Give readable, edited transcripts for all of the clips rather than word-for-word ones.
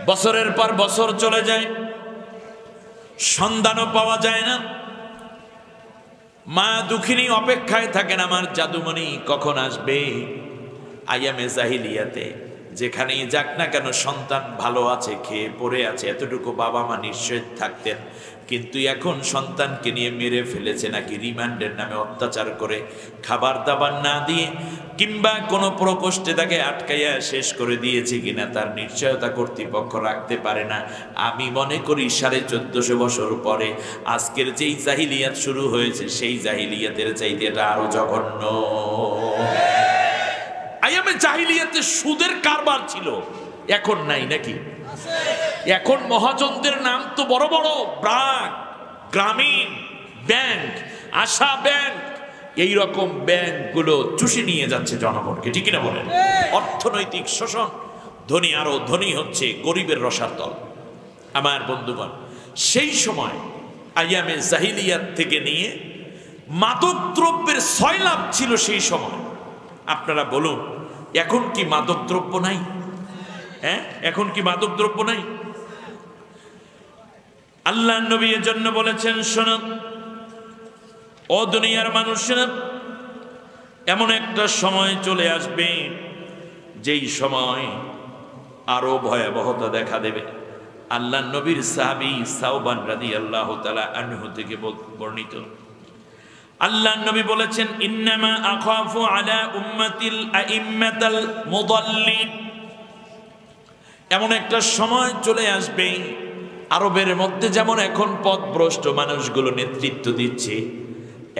বছরের পর বছর চলে যায়, সন্ধানও পাওয়া যায় না। মা দুঃখিনী অপেক্ষায় থাকেন আমার জাদুমণি কখন আসবে। আইয়ামে জাহিলিয়াতে যেখানেই যাক না কেন সন্তান ভালো আছে, খেয়ে পড়ে আছে, এতটুকু বাবা মা নিশ্চয় থাকতেন। কিন্তু এখন সন্তানকে নিয়ে মেরে ফেলেছে, নাকি রিমান্ডের নামে অত্যাচার করে খাবার দাবার না দিয়ে কিংবা কোনো প্রকোষ্ঠে তাকে আটকাইয়া শেষ করে দিয়েছে কিনা তার নিশ্চয়তা কর্তৃপক্ষ রাখতে পারে না। আমি মনে করি 1450 বছর পরে আজকের যেই জাহিলিয়াত শুরু হয়েছে সেই জাহিলিয়াতের চাইতে এটা আরো জঘন্য। আইয়ামে জাহিলিয়াতে সুদের কারবার ছিল, এখন নাই নাকি? এখন মহাজনদের নাম তো বড় বড় ব্র্যাক, গ্রামীণ ব্যাংক, আশা ব্যাংক, এই রকম ব্যাংকগুলো চুষে নিয়ে যাচ্ছে জনগণকে, ঠিক কিনা বলেন? অর্থনৈতিক শোষণ, ধনী আরো ধনী হচ্ছে, গরিবের রসাতল। আমার বন্ধুগণ, সেই সময় আইয়ামে জাহিলিয়াত থেকে নিয়ে মাদক দ্রব্যের সয়লাভ ছিল সেই সময়। আপনারা বলুন, এখন কি মাদক দ্রব্য নাই? হ্যাঁ, এখন কি মাদক দ্রব্য নাই? আল্লাহ নবী এর জন্য বলেছেন, শোনো ও দুনিয়ার মানুষেরা, এমন একটা সময় চলে আসবে যেই সময় আরো ভয়াবহতা দেখা দেবে। আল্লাহ নবীর সাহাবী সাওবান রাদিয়াল্লাহু তাআলা আনহু থেকে বর্ণিত, আল্লাহ নবী বলেছেন, ইন্নামা আখাফু আলা উম্মাতিল আইম্মাতাল মুদাল্লিন। এমন একটা সময় চলে আসবে, আরবের মধ্যে যেমন এখন পথভ্রষ্ট মানুষগুলো নেতৃত্ব দিচ্ছে,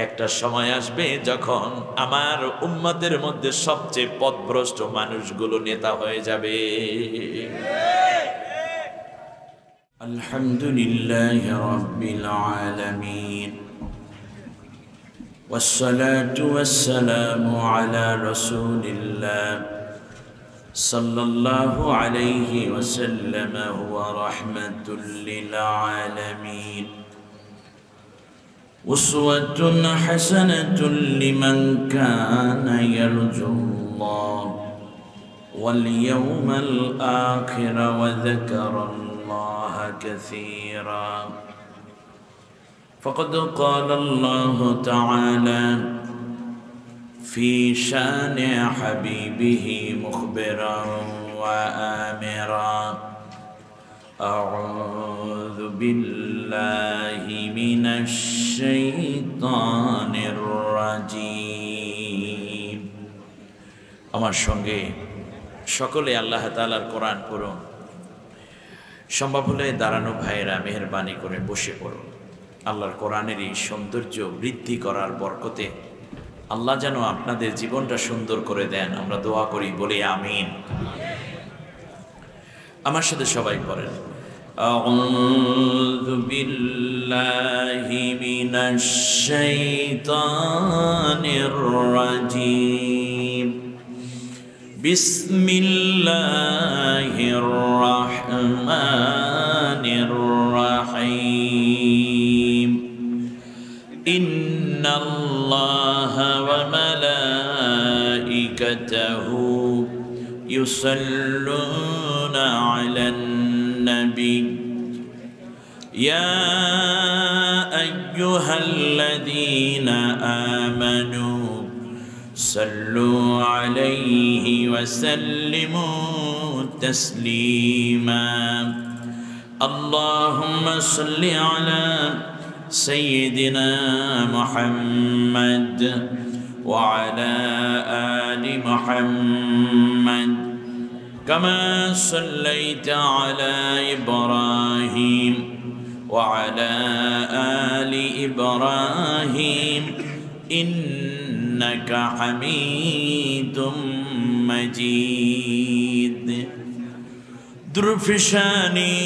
একটা সময় আসবে যখন আমার উম্মতের মধ্যে সবচেয়ে পথভ্রষ্ট মানুষগুলো নেতা হয়ে যাবে। আলহামদুলিল্লাহি রাব্বিল আলামিন, والصلاة والسلام على رسول الله صلى الله عليه وسلم هو رحمة للعالمين أسوة حسنة لمن كان يرجو الله واليوم الآخر وذكر الله كثيرا فقد قال الله تعالى في شان حبيبه مخبرا وآمرا أعوذ بالله من الشيطان الرجيم। আমার সঙ্গে সকলে আল্লাহ তাআলার কোরআন পড়ুন। সম্ভব হলে দাঁড়ানো ভাইয়েরা মেহেরবানি করে বসে পড়ুন। আল্লাহর কোরআনের এই সৌন্দর্য বৃদ্ধি করার বরকতে আল্লাহ যেন আপনাদের জীবনটা সুন্দর করে দেন, আমরা দোয়া করি, বলি আমিন। আমার সাথে সবাই পড়েন, আউযু বিল্লাহি মিনাশ শাইতানির রাজীম, বিসমিল্লাহির রাহমানির রাহিম। ইন্নাল্লাহা ওয়া মালাইকাতাহু ইউসাল্লুনা আলান নবী ইয়া আইয়ুহাল্লাযীনা আমানু সাল্লু আলাইহি ওয়া সাল্লিমু তাসলিমা। আল্লাহুম্মা সাল্লি আলা সাইয়্যিদিনা মুহাম্মদ ওয়া আলা আলি মুহাম্মদ কামা সাল্লাইতা আলা ইব্রাহিম ওয়া আলা আলি ইব্রাহিম ইন্নাকা হামিদুম মজিদ। درفشانی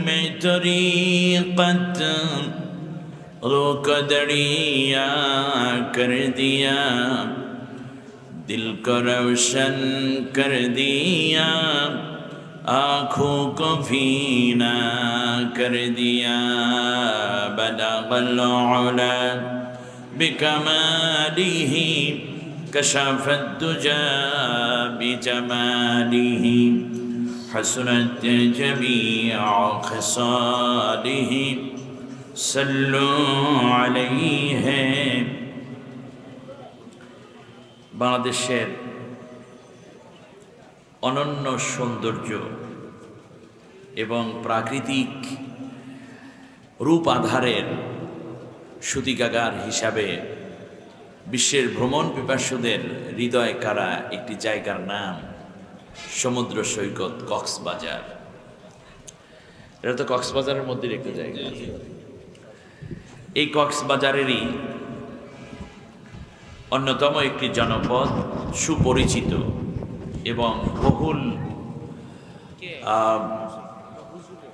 میں طریقت روک دڑیا کر دیا، دل کو روشن کر دیا، آنکھوں کو فینا کر دیا، بلغ العلا بکمالہ کشف الدجى بجمالہ، حسنت جميع خصاله صلوا عليه বাংলাদেশের অনন্য সৌন্দর্য এবং প্রাকৃতিক রূপ আধারের সূতিকাগার হিসাবে বিশ্বের ভ্রমণ পিপাসুদের হৃদয় কাড়া একটি জায়গার নাম সমুদ্র সৈকত কক্সবাজার। এটা তো কক্সবাজারের মধ্যে একটা জায়গা। এই কক্সবাজারেরই অন্যতম একটি জনপদ, সুপরিচিত এবং বহুল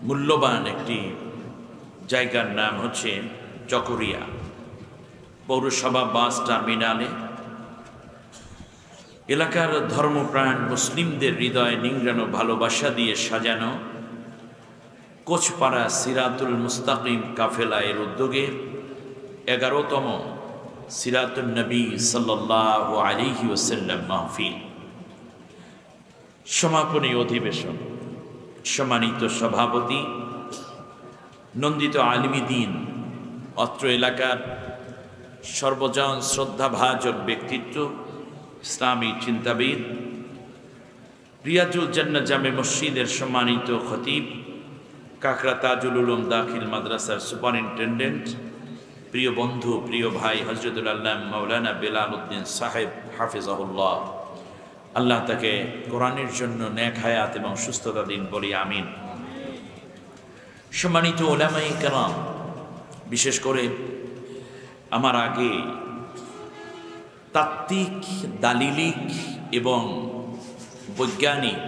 মূল্যবান একটি জায়গার নাম হচ্ছে চকরিয়া। পৌরসভা বাস টার্মিনালে এলাকার ধর্মপ্রাণ মুসলিমদের হৃদয় নিংড়ানো ভালোবাসা দিয়ে সাজানো কোচপাড়া সিরাতুল মুস্তাকিম কাফেলা এর উদ্যোগে 11তম সিরাতুন নবী সাল্লাল্লাহু আলাইহি ওয়াসাল্লাম মাহফিল সমাপনী অধিবেশন। সম্মানিত সভাপতি নন্দিত আলিমী দ্বীন, অত্র এলাকার সর্বজন শ্রদ্ধাভাজন ব্যক্তিত্ব, ইসলামী চিন্তাবিদ, রিয়াজুল জান্নাহ জামে মসজিদের সম্মানিত খতিব, কাকরা তাজুল উলুম দাখিল মাদ্রাসার সুপারিনটেন্ডেন্ট, প্রিয় বন্ধু, প্রিয় ভাই হযরতুল আল্লামা মাওলানা বেলাল উদ্দিন সাহেব হাফিজাহুল্লাহ, আল্লাহ তাকে কোরআনের জন্য নেক হায়াত এবং সুস্থতা দিন, বলি আমিন। সম্মানিত উলামায়ে কেরাম, বিশেষ করে আমার আগে তাত্ত্বিক, দালিলিক এবং বৈজ্ঞানিক,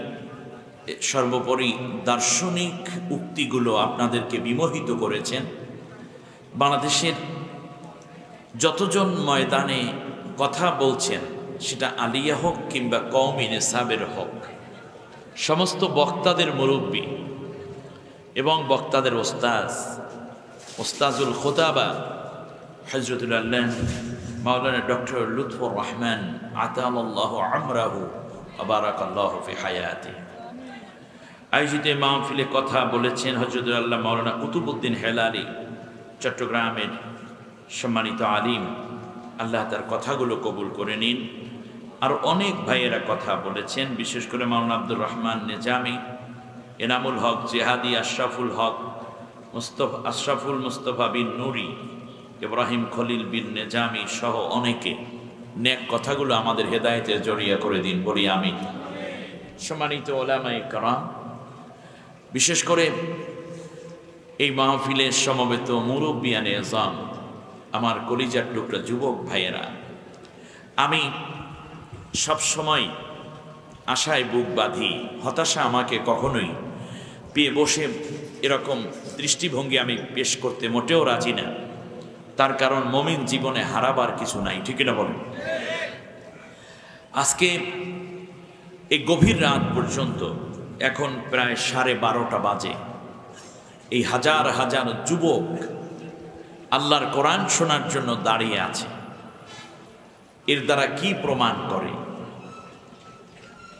সর্বোপরি দার্শনিক উক্তিগুলো আপনাদেরকে বিমোহিত করেছেন। বাংলাদেশের যতজন ময়দানে কথা বলছেন, সেটা আলিয়া হোক কিংবা কওমি নেসাবের হোক, সমস্ত বক্তাদের মুরব্বী এবং বক্তাদের ওস্তাজুল খোতাবা হযরতুল আল্লামা মাওলানা ডক্টর লুৎফুর রহমান আতালাল্লাহু আমরাহু ওয়া বারাকাল্লাহু ফি হায়াতি আয়োজিত মাহফিলে কথা বলেছেন হযরতুল আল্লামা মাওলানা কুতুবউদ্দিন হেলালি, চট্টগ্রামের সম্মানিত আলিম। আল্লাহ তার কথাগুলো কবুল করে নিন। আর অনেক ভাইয়েরা কথা বলেছেন, বিশেষ করে মাওলানা আব্দুর রহমান নেজামি, এনামুল হক জেহাদি, আশরাফুল মুস্তফা বিন নুরি, ইব্রাহিম খলিল বিন নেজামি সহ অনেকে নেক কথাগুলো আমাদের হেদায়েতে জড়িয়ে করে দিন, বলি আমিন। সম্মানিত উলামায়ে কেরাম, বিশেষ করে এই মাহফিলের সমবেত মুরব্বিয়ানে আযম, আমার কলিজার টুকরা যুবক ভাইয়েরা, আমি সবসময় আশায় বুক বাঁধি, হতাশা আমাকে কখনোই পেয়ে বসে এরকম দৃষ্টিভঙ্গি আমি পেশ করতে মোটেও রাজি না। তার কারণ মুমিন জীবনে হারাবার কিছু নাই, ঠিক না বলেন? আজকে এই গভীর রাত পর্যন্ত, এখন প্রায় 12:30 বাজে, এই হাজার হাজার যুবক আল্লাহর কোরআন শোনার জন্য দাঁড়িয়ে আছে। এর দ্বারা কি প্রমাণ করে?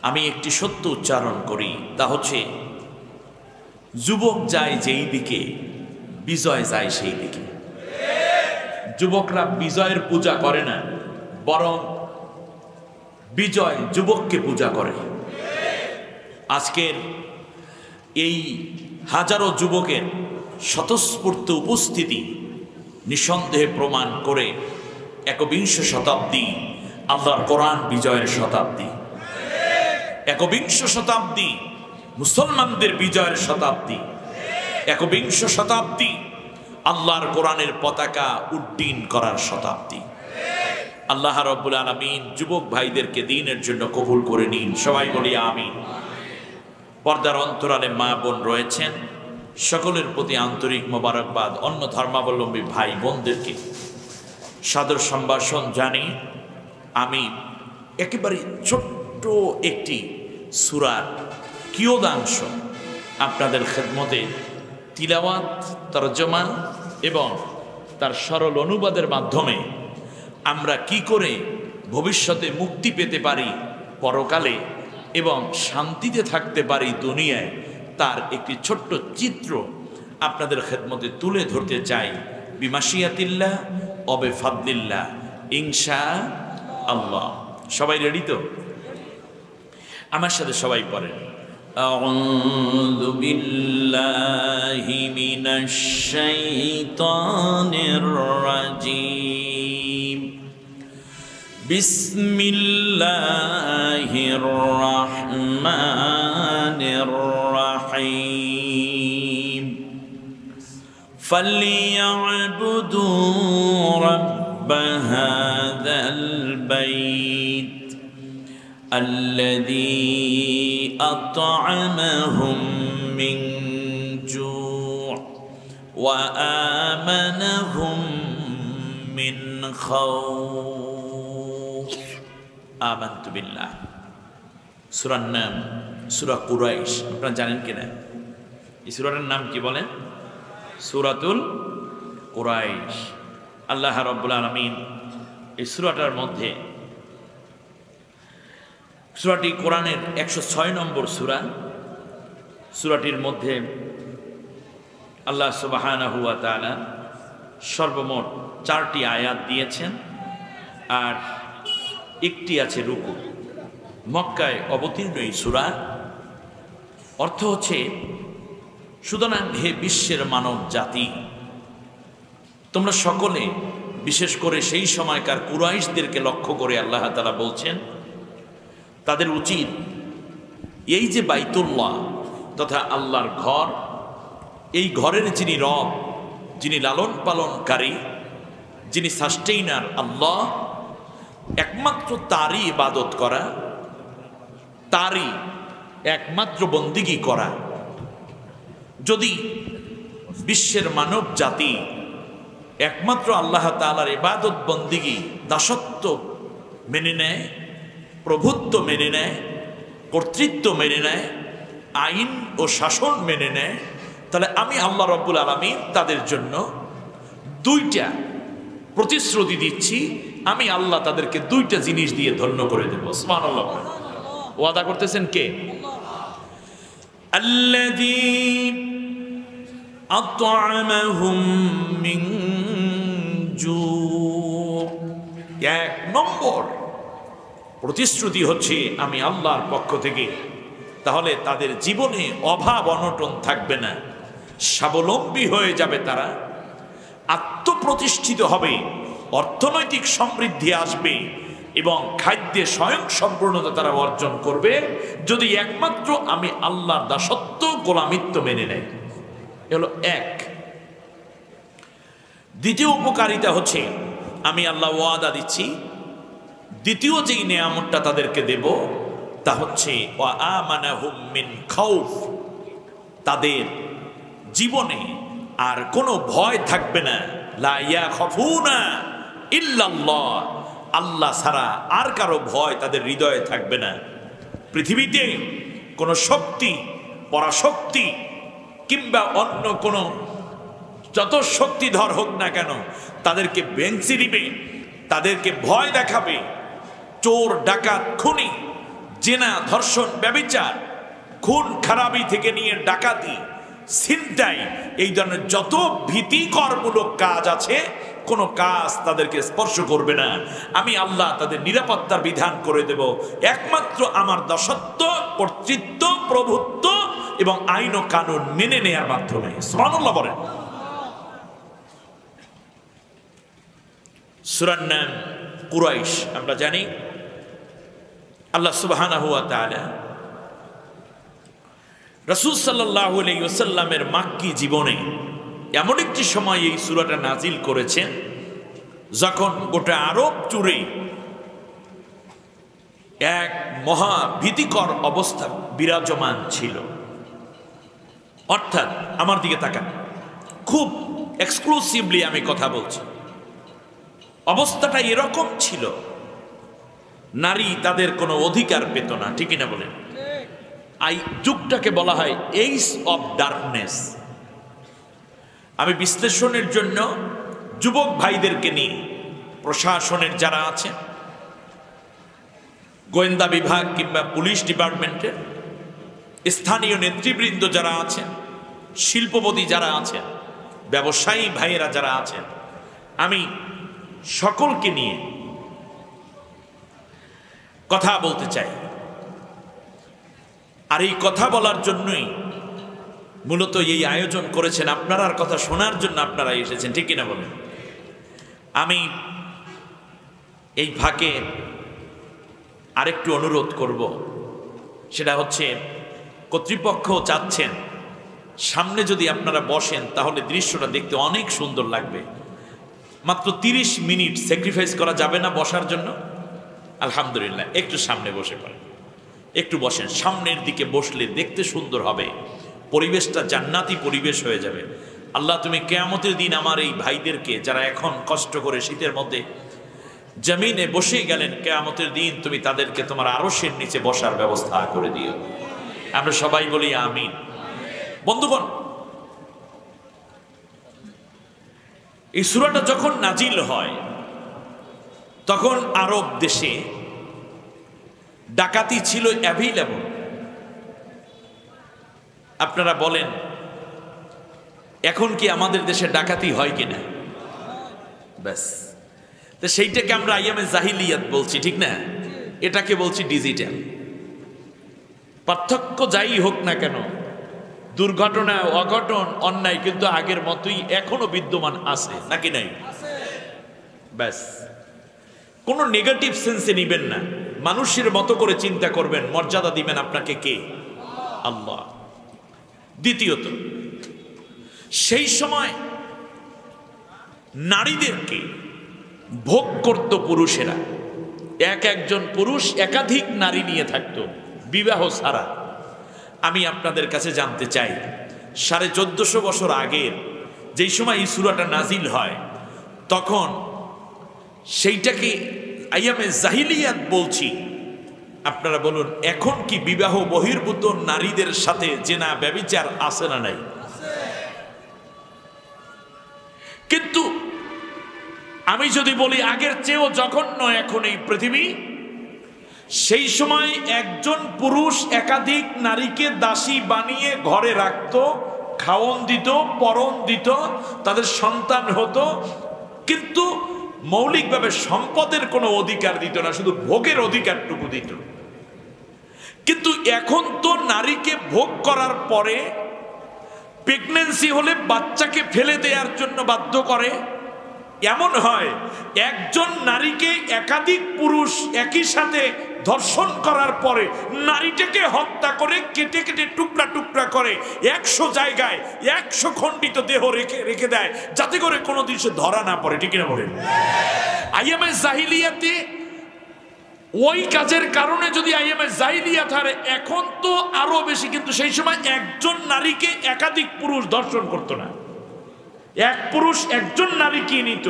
আমি একটি সত্য উচ্চারণ করি, তা হচ্ছে যুবক যায় যেই দিকে, বিজয় যায় সেই দিকে। যুবকরা বিজয়ের পূজা করে না, বরং বিজয় যুবককে পূজা করে। আজকের এই হাজারো যুবকের স্বতঃস্ফূর্ত উপস্থিতি নিঃসন্দেহে প্রমাণ করে একবিংশ শতাব্দী আল্লাহর কোরআন বিজয়ের শতাব্দী, একবিংশ শতাব্দী মুসলমানদের বিজয়ের শতাব্দী, একবিংশ শতাব্দী আল্লাহর কোরআনের পতাকা উড্ডীন করার শতাব্দী। আল্লাহ রাব্বুল আলামিন যুবক ভাইদেরকে দ্বীনের জন্য কবুল করে নিন, সবাই বলি আমিন। পর্দার অন্তরালে মা বোন রয়েছেন, সকলের প্রতি আন্তরিক মোবারকবাদ। অন্য ধর্মাবলম্বী ভাই বোনদেরকে সাদর সম্ভাষণ জানি। আমি একেবারে ছোট্ট একটি সূরার কিয়দাংশ আপনাদের খেদমতে তিলাওয়াত, তরজমা এবং তার সরল অনুবাদের মাধ্যমে আমরা কি করে ভবিষ্যতে মুক্তি পেতে পারি, পরকালে এবং শান্তিতে থাকতে পারি দুনিয়ায়, তার একটি ছোট্ট চিত্র আপনাদের খেদমতে তুলে ধরতে চাই। বিমাশিয়াতিল্লাহ অবে ফাদলিল্লাহ, ইনশা আল্লাহ। সবাই রেডি তো? আমার সাথে সবাই পড়েন, আউযু বিল্লাহি মিনাশ শাইতানির রাজীম, বিসমিল্লাহির রহমানির রহিম, ফালইয়াবুদু রাব্ব হাযাল বাইত الذي أطعمهم من جوع وآمنهم من خوف। آمنت بالله। সূরার নাম সূরা কুরাইশ। আপনারা জানেন কিনা এই সূরাটার নাম কি বলেন? সূরাতুল কুরাইশ। আল্লাহ রাব্বুল আলামিন এই সূরাটার মধ্যে, সূরাটি কোরআনের 106 নম্বর সূরা। সূরাটির মধ্যে আল্লাহ সুবহানাহু ওয়া তাআলা সর্বমোট 4টি আয়াত দিয়েছেন, আর একটি আছে রুকু। মক্কায় অবতীর্ণ এই সূরা। অর্থ হচ্ছে, সুতরাং হে বিশ্বের মানব জাতি, তোমরা সকলে, বিশেষ করে সেই সময়কার কুরাইশদেরকে লক্ষ্য করে আল্লাহ তাআলা বলছেন, তাদের উচিত এই যে বাইতুল্লাহ তথা আল্লাহর ঘর, এই ঘরের যিনি রব, যিনি লালন পালনকারী, যিনি সাস্টেইনার আল্লাহ, একমাত্র তারই ইবাদত করা, তারই একমাত্র বন্দিগি করা। যদি বিশ্বের মানব জাতি একমাত্র আল্লাহ তাআলার ইবাদত বন্দিগি, দাসত্ব মেনে নেয়, প্রভুত্ব মেনে নেয়, কর্তৃত্ব মেনে নেয়, আইন ও শাসন মেনে নেয়, তাহলে আমি আল্লাহ রাব্বুল আলামিন তাদের জন্য 2টা প্রতিশ্রুতি দিচ্ছি। আমি আল্লাহ তাদেরকে 2টা জিনিস দিয়ে ধন্য করে দেব। সুবহানাল্লাহ। ওয়াদা করতেছেন কে? আল্লাযী আত'আমাহুম মিন জু'। 1 নম্বর প্রতিশ্রুতি হচ্ছে আমি আল্লাহর পক্ষ থেকে, তাহলে তাদের জীবনে অভাব অনটন থাকবে না, স্বাবলম্বী হয়ে যাবে তারা, আত্মপ্রতিষ্ঠিত হবে, অর্থনৈতিক সমৃদ্ধি আসবে এবং খাদ্যে স্বয়ং সম্পূর্ণতা তারা অর্জন করবে, যদি একমাত্র আমি আল্লাহর দাসত্ব গোলামিত্ব মেনে নেয়। হলো 1। দ্বিতীয় উপকারিতা হচ্ছে, আমি আল্লাহ ওয়াদা দিচ্ছি, দ্বিতীয় যেই নেয়ামতটা তাদেরকে দেব তা হচ্ছে ওয়া আমানাহুম মিন খাউফ। তাদের জীবনে আর কোনো ভয় থাকবে না। লা ইয়াখাফুনা ইল্লাল্লাহ, আল্লাহ ছাড়া আর কারো ভয় তাদের হৃদয়ে থাকবে না। পৃথিবীতে কোনো শক্তি, পরাশক্তি কিংবা অন্য কোনো যত শক্তিধর হোক না কেন, তাদেরকে বেঞ্চি দিবে, তাদেরকে ভয় দেখাবে। চোর, ডাকাত, খুনি, জেনা, ধর্ষণ, ব্যভিচার, খুন খারাপি থেকে নিয়ে ডাকাতি, ছিনতাই, এই ধরনের যত ভীতিকরমূলক কাজ আছে, কোনো কাজ তাদেরকে স্পর্শ করবে না। আমি আল্লাহ তাদের নিরাপত্তার বিধান করে দেব একমাত্র আমার দাসত্ব, কর্তৃত্ব, প্রভুত্ব এবং আইন ও কানুন মেনে নেয়ার মাধ্যমে। সুবহানাল্লাহ বলেন। সূরার নাম কুরাইশ। আমরা জানি আল্লাহ সুবহানাহু ওয়া তাআলা রাসূল সাল্লাল্লাহু আলাইহি ওয়াসাল্লামের মাক্কি জীবনে এমন একটি সময় এই সূরাটা নাজিল করেছেন যখন গোটা আরব জুড়ে এক মহা ভীতিকর অবস্থা বিরাজমান ছিল। অর্থাৎ আমার দিকে তাকান, খুব এক্সক্লুসিভলি আমি কথা বলছি। অবস্থাটা এরকম ছিল, নারী তাদের কোনো অধিকার পেত না, ঠিকই না বলেন? এই যুগটাকে বলা হয় এইজ অফ ডার্কনেস। আমি বিশ্লেষণের জন্য যুবক ভাইদেরকে নিয়ে, প্রশাসনের যারা আছেন, গোয়েন্দা বিভাগ কিংবা পুলিশ ডিপার্টমেন্টের স্থানীয় নেতৃবৃন্দ যারা আছেন, শিল্পপতি যারা আছেন, ব্যবসায়ী ভাইয়েরা যারা আছেন, আমি সকলকে নিয়ে কথা বলতে চাই। আর এই কথা বলার জন্যই মূলত এই আয়োজন করেছেন, আপনার কথা শোনার জন্য আপনারা এসেছেন, ঠিক কিনা বলেন? আমি এই ফাঁকে আরেকটু অনুরোধ করব, সেটা হচ্ছে কর্তৃপক্ষ চাচ্ছেন সামনে যদি আপনারা বসেন তাহলে দৃশ্যটা দেখতে অনেক সুন্দর লাগবে। মাত্র 30 মিনিট স্যাক্রিফাইস করা যাবে না বসার জন্য? আলহামদুলিল্লাহ, একটু সামনে বসে পড়েন, একটু বসেন। সামনের দিকে বসলে দেখতে সুন্দর হবে, পরিবেশটা জান্নাতি পরিবেশ হয়ে যাবে। আল্লাহ, তুমি কিয়ামতের দিন আমার এই ভাইদেরকে যারা এখন কষ্ট করে শীতের মধ্যে জমিনে বসে গেলেন, কিয়ামতের দিন তুমি তাদেরকে তোমার আরশের নিচে বসার ব্যবস্থা করে দিও। আমরা সবাই বলি আমিন। বন্ধুগণ, এই সূরাটা যখন নাজিল হয় তখন আরব দেশে ডাকাতি ছিল অ্যাভেইলেবল। আপনারা বলেন এখন কি আমাদের দেশে ডাকাতি হয় কিনা? ব্যাস, তো সেইটাকে আমরা আইয়ামে জাহিলিয়াত বলছি, ঠিক না? এটাকে বলছি ডিজিটাল। পার্থক্য যাই হোক না কেন, দুর্ঘটনা, অঘটন, অন্যায় কিন্তু আগের মতোই এখনো বিদ্যমান আছে, নাকি নাই? ব্যাস, কোনো নেগেটিভ সেন্সে নিবেন না, মানুষের মতো করে চিন্তা করবেন, মর্যাদা দিবেন আপনাকে কে? আল্লাহ। দ্বিতীয়ত, সেই সময় নারীদেরকে ভোগ করত পুরুষেরা। একজন পুরুষ একাধিক নারী নিয়ে থাকতো বিবাহ ছাড়া। আমি আপনাদের কাছে জানতে চাই, 1450 বছর আগের যেই সময় এই সূরাটা নাজিল হয় তখন সেইটাকে আইয়ামে জাহিলিয়াত বলছি, আপনারা বলুন এখন কি বিবাহ বহির্ভূত নারীদের সাথে জেনা ব্যভিচার আছে না নাই? কিন্তু আমি যদি বলি আগের চেয়েও জঘন্য এখন এই পৃথিবী, সেই সময় একজন পুরুষ একাধিক নারীকে দাসী বানিয়ে ঘরে রাখত, খাওয়ন দিত, পরন দিত, তাদের সন্তান হতো, কিন্তু মৌলিকভাবে সম্পদের কোনো অধিকার দিত না, শুধু ভোগের অধিকারটুকু দিত। কিন্তু এখন তো নারীকে ভোগ করার পরে প্রেগন্যান্সি হলে বাচ্চাকে ফেলে দেওয়ার জন্য বাধ্য করে। এমন হয় একজন নারীকে একাধিক পুরুষ একই সাথে ধর্ষণ করার পরে নারীটাকে হত্যা করে কেটে কেটে টুকরা টুকরা করে 100 জায়গায় 100 খণ্ডিত দেহ রেখে দেয়, যাতে করে কোনো দিন সে ধরা না পড়ে, ঠিক না বলেন? আইয়ামে জাহিলিয়াতে ওই কাজের কারণে যদি আইয়ামে জাহিলিয়াত হয়, এখন তো আরো বেশি, কিন্তু সেই সময় একজন নারীকে একাধিক পুরুষ ধর্ষণ করতো না, এক পুরুষ একজন নারীকে নিত।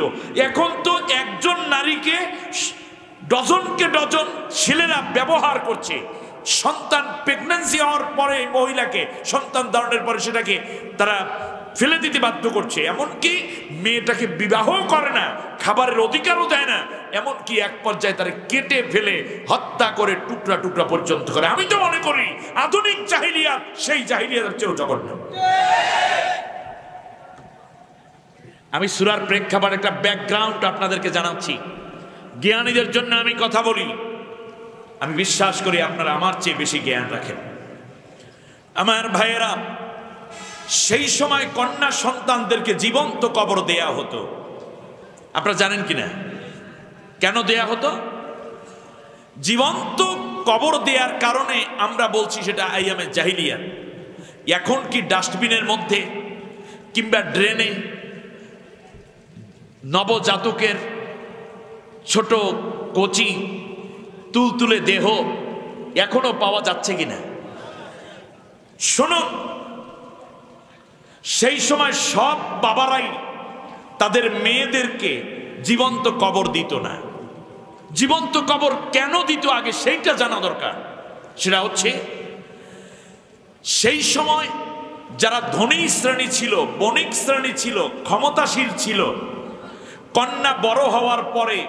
এখন তো একজন নারীকে ডজনকে ডজন ছেলেরা ব্যবহার করছে। সন্তান প্রেগন্যান্সি হওয়ার পরে মহিলাকে সন্তান ধারণের পরে সেটাকে তারা ফেলে দিতে বাধ্য করছে, এমনকি মেয়েটাকে বিবাহ করে না, খাবারের অধিকারও দেয় না, এমনকি এক পর্যায়ে তারা কেটে ফেলে হত্যা করে টুকরা টুকরা পর্যন্ত করে। আমি তো মনে করি আধুনিক জাহিলিয়াত সেই জাহিলিয়াতের চেয়েও জঘন্য। আমি সূরার প্রেক্ষাপট একটা ব্যাকগ্রাউন্ড আপনাদেরকে জানাচ্ছি, জ্ঞানীদের জন্য আমি কথা বলি। আমি বিশ্বাস করি আপনারা আমার চেয়ে বেশি জ্ঞান রাখেন। আমার ভাইয়েরা, সেই সময় কন্যা সন্তানদেরকে জীবন্ত কবর দেয়া হতো। আপনারা জানেন কিনা কেন দেয়া হতো? জীবন্ত কবর দেওয়ার কারণে আমরা বলছি সেটা আইয়ামে জাহিলিয়াত। এখন কি ডাস্টবিনের মধ্যে কিংবা ড্রেনে নবজাতকের ছোট কচি তুলতুলে দেহ এখনো পাওয়া যাচ্ছে কিনা? শুনুন, সেই সময় সব বাবারাই তাদের মেয়েদেরকে জীবন্ত কবর দিত না। জীবন্ত কবর কেন দিত আগে সেইটা জানা দরকার। সেটা হচ্ছে সেই সময় যারা ধনী শ্রেণী ছিল, বণিক শ্রেণী ছিল, ক্ষমতাশীল ছিল, কন্যা বড় হওয়ার পরে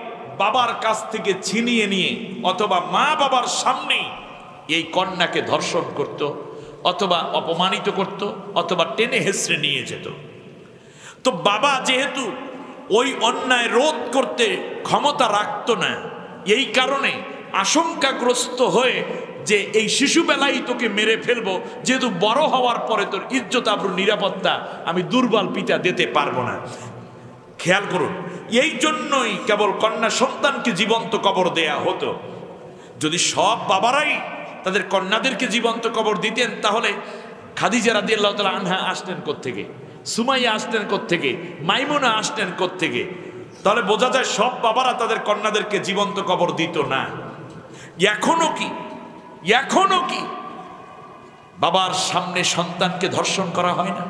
বাবার কাছ থেকে ছিনিয়ে নিয়ে অথবা মা বাবার সামনে এই কন্যাকে ধর্ষণ করত, অথবা অপমানিত করত, অথবা টেনে হেসড়ে নিয়ে যেত। তো বাবা যেহেতু ওই অন্যায় রোধ করতে ক্ষমতা রাখত না, এই কারণে আশঙ্কাগ্রস্ত হয়ে যে এই শিশুবেলায় তোকে মেরে ফেলবো, যেহেতু বড় হওয়ার পরে তোর ইজ্জত আবরু নিরাপত্তা আমি দুর্বল পিতা দিতে পারবো না। খেয়াল করুন, এই জন্যই কেবল কন্যা সন্তানকে জীবন্ত কবর দেয়া হতো। যদি সব বাবারাই তাদের কন্যাদেরকে জীবন্ত কবর দিতেন, তাহলে খাদিজা রাদিয়াল্লাহু তাআলা আনহা আসতেন কোত্থেকে, সুমাইয়া আসতেন কোত্থেকে, মাইমুনা আসতেন কোত্থেকে? তাহলে বোঝা যায় সব বাবারা তাদের কন্যাদেরকে জীবন্ত কবর দিত না। এখনো কি বাবার সামনে সন্তানকে ধর্ষণ করা হয় না?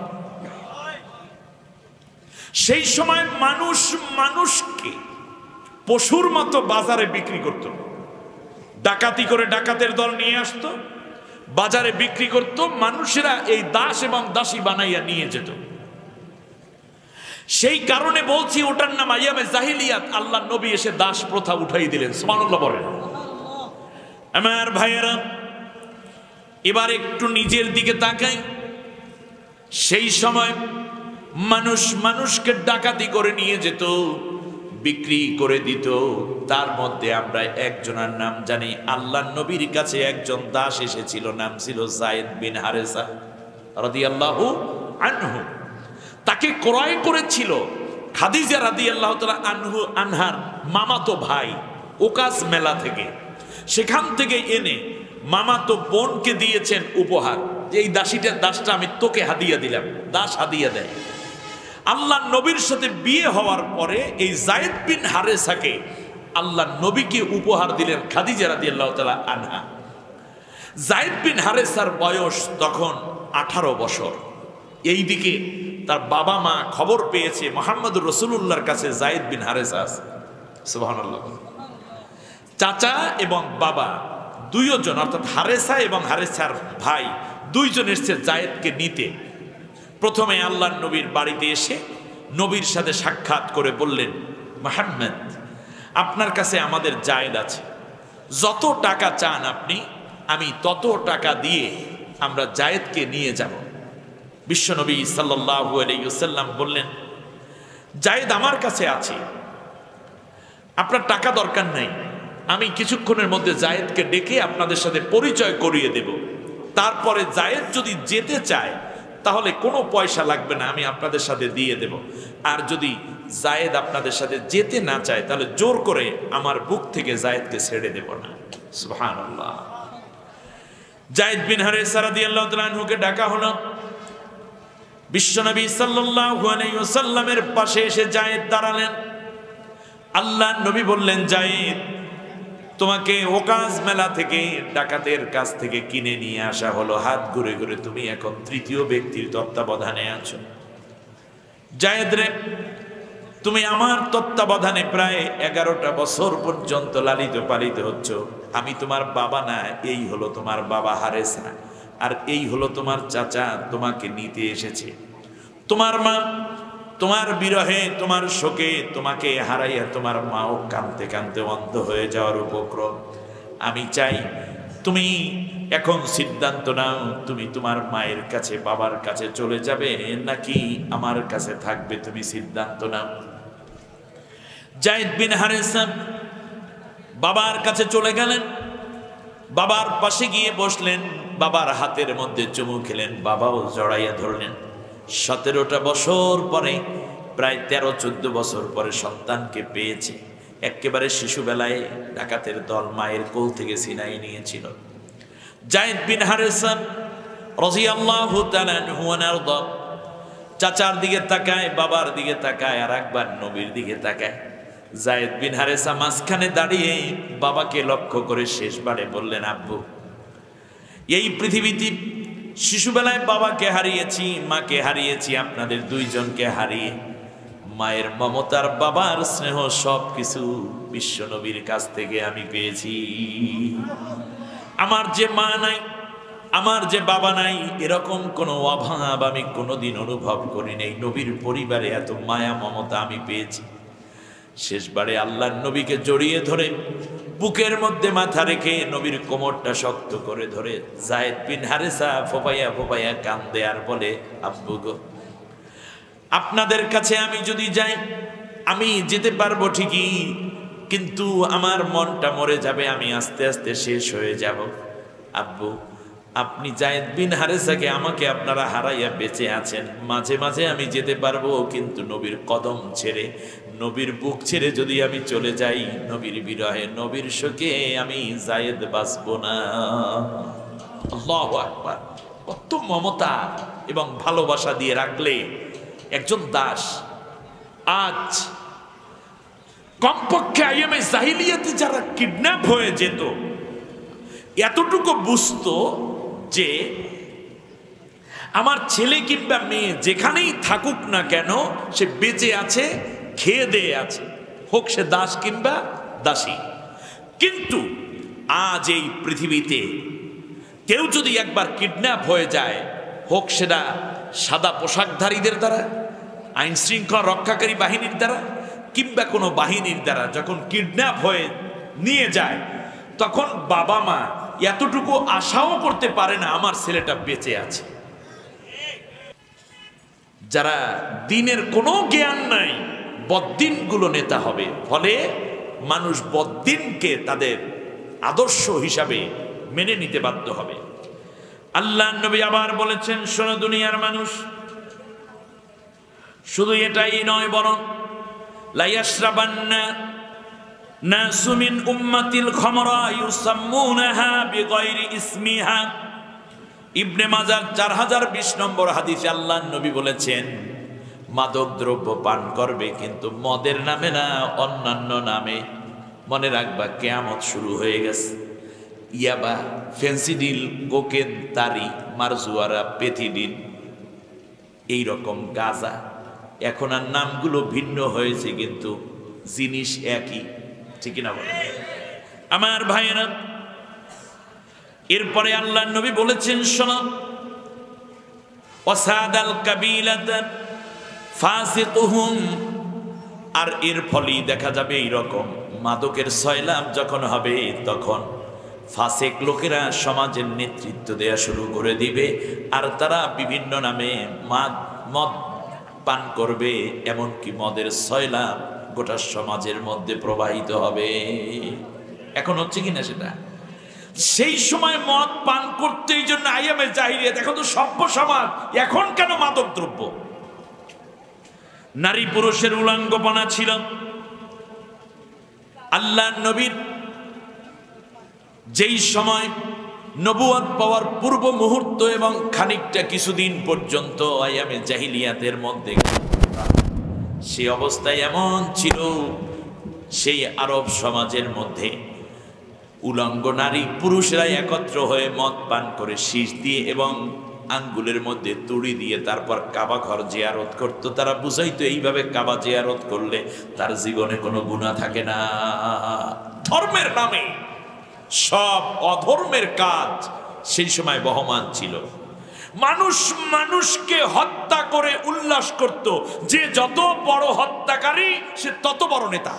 সেই সময় মানুষ মানুষকে পশুর মতো বাজারে বিক্রি করত, ডাকাতি করে ডাকাতের দল নিয়ে আসতো, বাজারে বিক্রি করত, মানুষেরা এই দাস এবং দাসী বানাইয়া নিয়ে যেত। সেই কারণে বলছি ওটার নাম আইয়ামে জাহিলিয়াত। আল্লাহ নবী এসে দাস প্রথা উঠাই দিলেন, সুবহানাল্লাহ বলেন। আমার ভাইয়েরা, এবার একটু নিজের দিকে তাকাই। সেই সময় মানুষ মানুষকে ডাকাতি করে নিয়ে যেত, বিক্রি করে দিত। তার মধ্যে আমরা একজনের নাম জানি। আল্লাহ নবীর কাছে একজন দাস এসেছিল, নাম ছিল যায়েদ বিন হারেসা রাদিয়াল্লাহু আনহু। তাকে ক্রয় করেছিল খাদিজা রাদিয়াল্লাহু তাআলা আনহার মামাতো ভাই ওকাস মেলা থেকে। সেখান থেকে এনে মামাতো বোনকে দিয়েছেন উপহার, যে এই দাসটা আমি তোকে হাদিয়া দিলাম। দাস হাদিয়া দেয়। আল্লাহ নবীর সাথে বিয়ে হওয়ার পরে এই যায়েদ বিন হারেসাকে আল্লাহ নবীকে উপহার দিলেন খাদিজা রাদিয়াল্লাহু তাআলা আনহা। যায়েদ বিন হারেসার বয়স তখন 18 বছর। এইদিকে তার বাবা মা খবর পেয়েছে মুহাম্মদুর রাসূলুল্লাহর কাছে যায়েদ বিন হারেসা আছে। সুবহানাল্লাহ। চাচা এবং বাবা দুইজন, অর্থাৎ হারেসা এবং হারেসার ভাই দুইজন এসেছে যায়েদকে নিতে। প্রথমে আল্লাহর নবীর বাড়িতে এসে নবীর সাথে সাক্ষাৎ করে বললেন, মুহাম্মদ, আপনার কাছে আমাদের যায়েদ আছে, যত টাকা চান আপনি, আমি তত টাকা দিয়ে আমরা যায়েদকে নিয়ে যাব। বিশ্বনবী সাল্লাল্লাহু আলাইহি ওয়াসাল্লাম বললেন, যায়েদ আমার কাছে আছে, আপনার টাকা দরকার নাই, আমি কিছুক্ষণের মধ্যে যায়েদকে ডেকে আপনাদের সাথে পরিচয় করিয়ে দেব। তারপরে যায়েদ যদি যেতে চায় তাহলে কোনো পয়সা লাগবে না, আমি আপনাদের সাথে দিয়ে দেব। আর যদি যায়েদ আপনাদের সাথে যেতে না চায় তাহলে জোর করে আমার বুক থেকে যায়েদকে ছেড়ে দেব না। সুবহানাল্লাহ। যায়েদ বিন হারেসা রাদিয়াল্লাহু তাআলা আনহুকে ডাকা হলো। বিশ্বনবী সাল্লাল্লাহু আলাইহি ওয়াসাল্লামের পাশে এসে যায়েদ দাঁড়ালেন। আল্লাহ নবী বললেন, যায়েদ, তোমাকে ওকাজ মেলা থেকে ডাকাতের কাছ থেকে কিনে নিয়ে আসা হলো। হাত ঘুরে ঘুরে তুমি এখন তৃতীয় ব্যক্তির তত্ত্বাবধানে আছো। যায়েদ রে, তুমি আমার তত্ত্বাবধানে প্রায় 11টা বছর পর্যন্ত লালিত পালিত হচ্ছ। আমি তোমার বাবা না, এই হলো তোমার বাবা হারেসা, আর এই হলো তোমার চাচা তোমাকে নিতে এসেছে। তোমার মা তোমার বিরহে, তোমার শোকে, তোমাকে হারাইয়া তোমার মাও কাঁদতে কাঁদতে অন্ধ হয়ে যাওয়ার উপক্রম। আমি চাই তুমি এখন সিদ্ধান্ত নাও, তুমি তোমার মায়ের কাছে বাবার কাছে চলে যাবে নাকি আমার কাছে থাকবে, তুমি সিদ্ধান্ত নাও। যায়েদ বিন হারেসা বাবার কাছে চলে গেলেন, বাবার পাশে গিয়ে বসলেন, বাবার হাতের মধ্যে চুমু খেলেন, বাবাও জড়াইয়া ধরলেন। 17টা বছর পরে, প্রায় 13-14 বছর পরে সন্তানকে পেয়েছে। একেবারে শিশুবেলায় ডাকাতের দল মায়ের কোল থেকে ছিনাই নিয়েছিল। যায়েদ বিন হারেসা রাদিয়াল্লাহু তাআলা আনহু ওয়ানারদা চাচার দিকে তাকায়, বাবার দিকে তাকায়, আর একবার নবীর দিকে তাকায়। যায়েদ বিন হারেসা মাঝখানে দাঁড়িয়ে বাবাকে লক্ষ্য করে শেষবারে বললেন, আব্বু, এই পৃথিবীতে শিশুবেলায় বাবাকে হারিয়েছি, মাকে হারিয়েছি, আপনাদের দুইজনকে হারিয়ে মায়ের মমতার, বাবার স্নেহ সবকিছু বিশ্বনবীর কাছ থেকে আমি পেয়েছি। আমার যে মা নাই, আমার যে বাবা নাই, এরকম কোনো অভাব আমি কোনোদিন অনুভব করি নাই। নবীর পরিবারে এত মায়া মমতা আমি পেয়েছি। শেষবারে আল্লাহর নবীকে জড়িয়ে ধরে বুকের মধ্যে মাথা রেখে নবীর কোমরটা শক্ত করে ধরে যায়েদ বিন হারেসা ফোপাইয়া ফোপাইয়া কান্দে আর বলে, আব্বু গো, আপনাদের কাছে আমি যদি যাই আমি যেতে পারবো ঠিকই, কিন্তু আমার মনটা মরে যাবে, আমি আস্তে আস্তে শেষ হয়ে যাব। আব্বু, আপনি যায়েদ বিন হারেসাকে আমাকে আপনারা হারাইয়া বেঁচে আছেন, মাঝে মাঝে আমি যেতে পারবো, কিন্তু নবীর কদম ছেড়ে নবীর বুক ছেড়ে যদি আমি চলে যাই, নবীর বিরহে নবীর শোকে আমি যায়েদ বাঁচব না। আল্লাহু আকবার। কত মমতা এবং ভালোবাসা দিয়ে রাখলে একজন দাস আজ কমপক্ষে আইএমএ জাহিলিয়াতে যারা কিডন্যাপ হয়ে যেত এতটুকু বুঝতো যে আমার ছেলে কিংবা মেয়ে যেখানেই থাকুক না কেন সে বেঁচে আছে, খেয়ে দিয়ে আছে, হোক সে দাস কিংবা দাসী। কিন্তু আজ এই পৃথিবীতে কেউ যদি একবার কিডন্যাপ হয়ে যায়, হোক সেটা সাদা পোশাকধারীদের দ্বারা, আইন শৃঙ্খলা রক্ষাকারী বাহিনীর দ্বারা কিংবা কোনো বাহিনীর দ্বারা, যখন কিডন্যাপ হয়ে নিয়ে যায় তখন বাবা মা এতটুকু আশাও করতে পারে না আমার ছেলেটা বেঁচে আছে। যারা দিনের কোনো জ্ঞান নাই বদ্দিনগুলো নেতা হবে, ফলে মানুষ বদ্দিনকে তাদের আদর্শ হিসাবে মেনে নিতে বাধ্য হবে। আল্লাহ নবী আবার বলেছেন, শোনো দুনিয়ার মানুষ, শুধু এটাই নয় বরং লা ইয়াশরাবান্না নাসু মিন উম্মাতিল খামরা ইউসাম্মুনাহা বিগাইরি ইসমিহা। ইবনে মাজাহ 4020 নম্বর হাদিসে আল্লাহর নবী বলেছেন, মাদক দ্রব্য পান করবে কিন্তু মদের নামে না, অন্যান্য নামে। মনে রাখবা কিয়ামত শুরু হয়ে গেছে। ইয়াবা, ফেন্সিডিল, কোকেন, তারি, মারজুয়ারা, পেথিডিন, এই রকম গাঁজা, এখন আর নামগুলো ভিন্ন হয়েছে কিন্তু জিনিস একই, ঠিক না বলে আমার ভাইয়েরা? এরপরে আল্লাহর নবী বলেছেন, শোনো, ওয়াসাদাল কাবিলাতা ফাসিকুহুম, আর এর ফলেই দেখা যাবে এইরকম মাদকের সয়লাভ যখন হবে তখন ফাসেক লোকেরা সমাজের নেতৃত্ব দেয়া শুরু করে দিবে, আর তারা বিভিন্ন নামে মদ পান করবে, এমনকি মদের সয়লাভ গোটা সমাজের মধ্যে প্রবাহিত হবে। এখন হচ্ছে কিনা সেটা? সেই সময় মদ পান করতে এই জন্য আইএমএ জাহিলিয়াত, এখন তো সভ্য সমাজ, এখন কেন মাদক দ্রব্য? নারী পুরুষের উলঙ্গপনা ছিল। আল্লাহ নবীর যেই সময় নবুয়ত পাওয়ার পূর্ব মুহূর্ত এবং খানিকটা কিছুদিন পর্যন্ত আইয়ামে জাহিলিয়াতের মধ্যে সেই অবস্থায় এমন ছিল, সেই আরব সমাজের মধ্যে উলঙ্গ নারী পুরুষরা একত্র হয়ে মদ পান করে শীষ দিয়ে এবং আঙ্গুলের মধ্যে তুড়ি দিয়ে তারপর কাবা ঘর জিয়ারত করতো। তারা বুঝাইতো এইভাবে কাবা জিয়ারত করলে তার জীবনে কোনো গুনাহ থাকে না। ধর্মের নামে সব অধর্মের কাজ সেই সময় বহমান ছিল। মানুষ মানুষকে হত্যা করে উল্লাস করত, যে যত বড় হত্যাকারী সে তত বড় নেতা।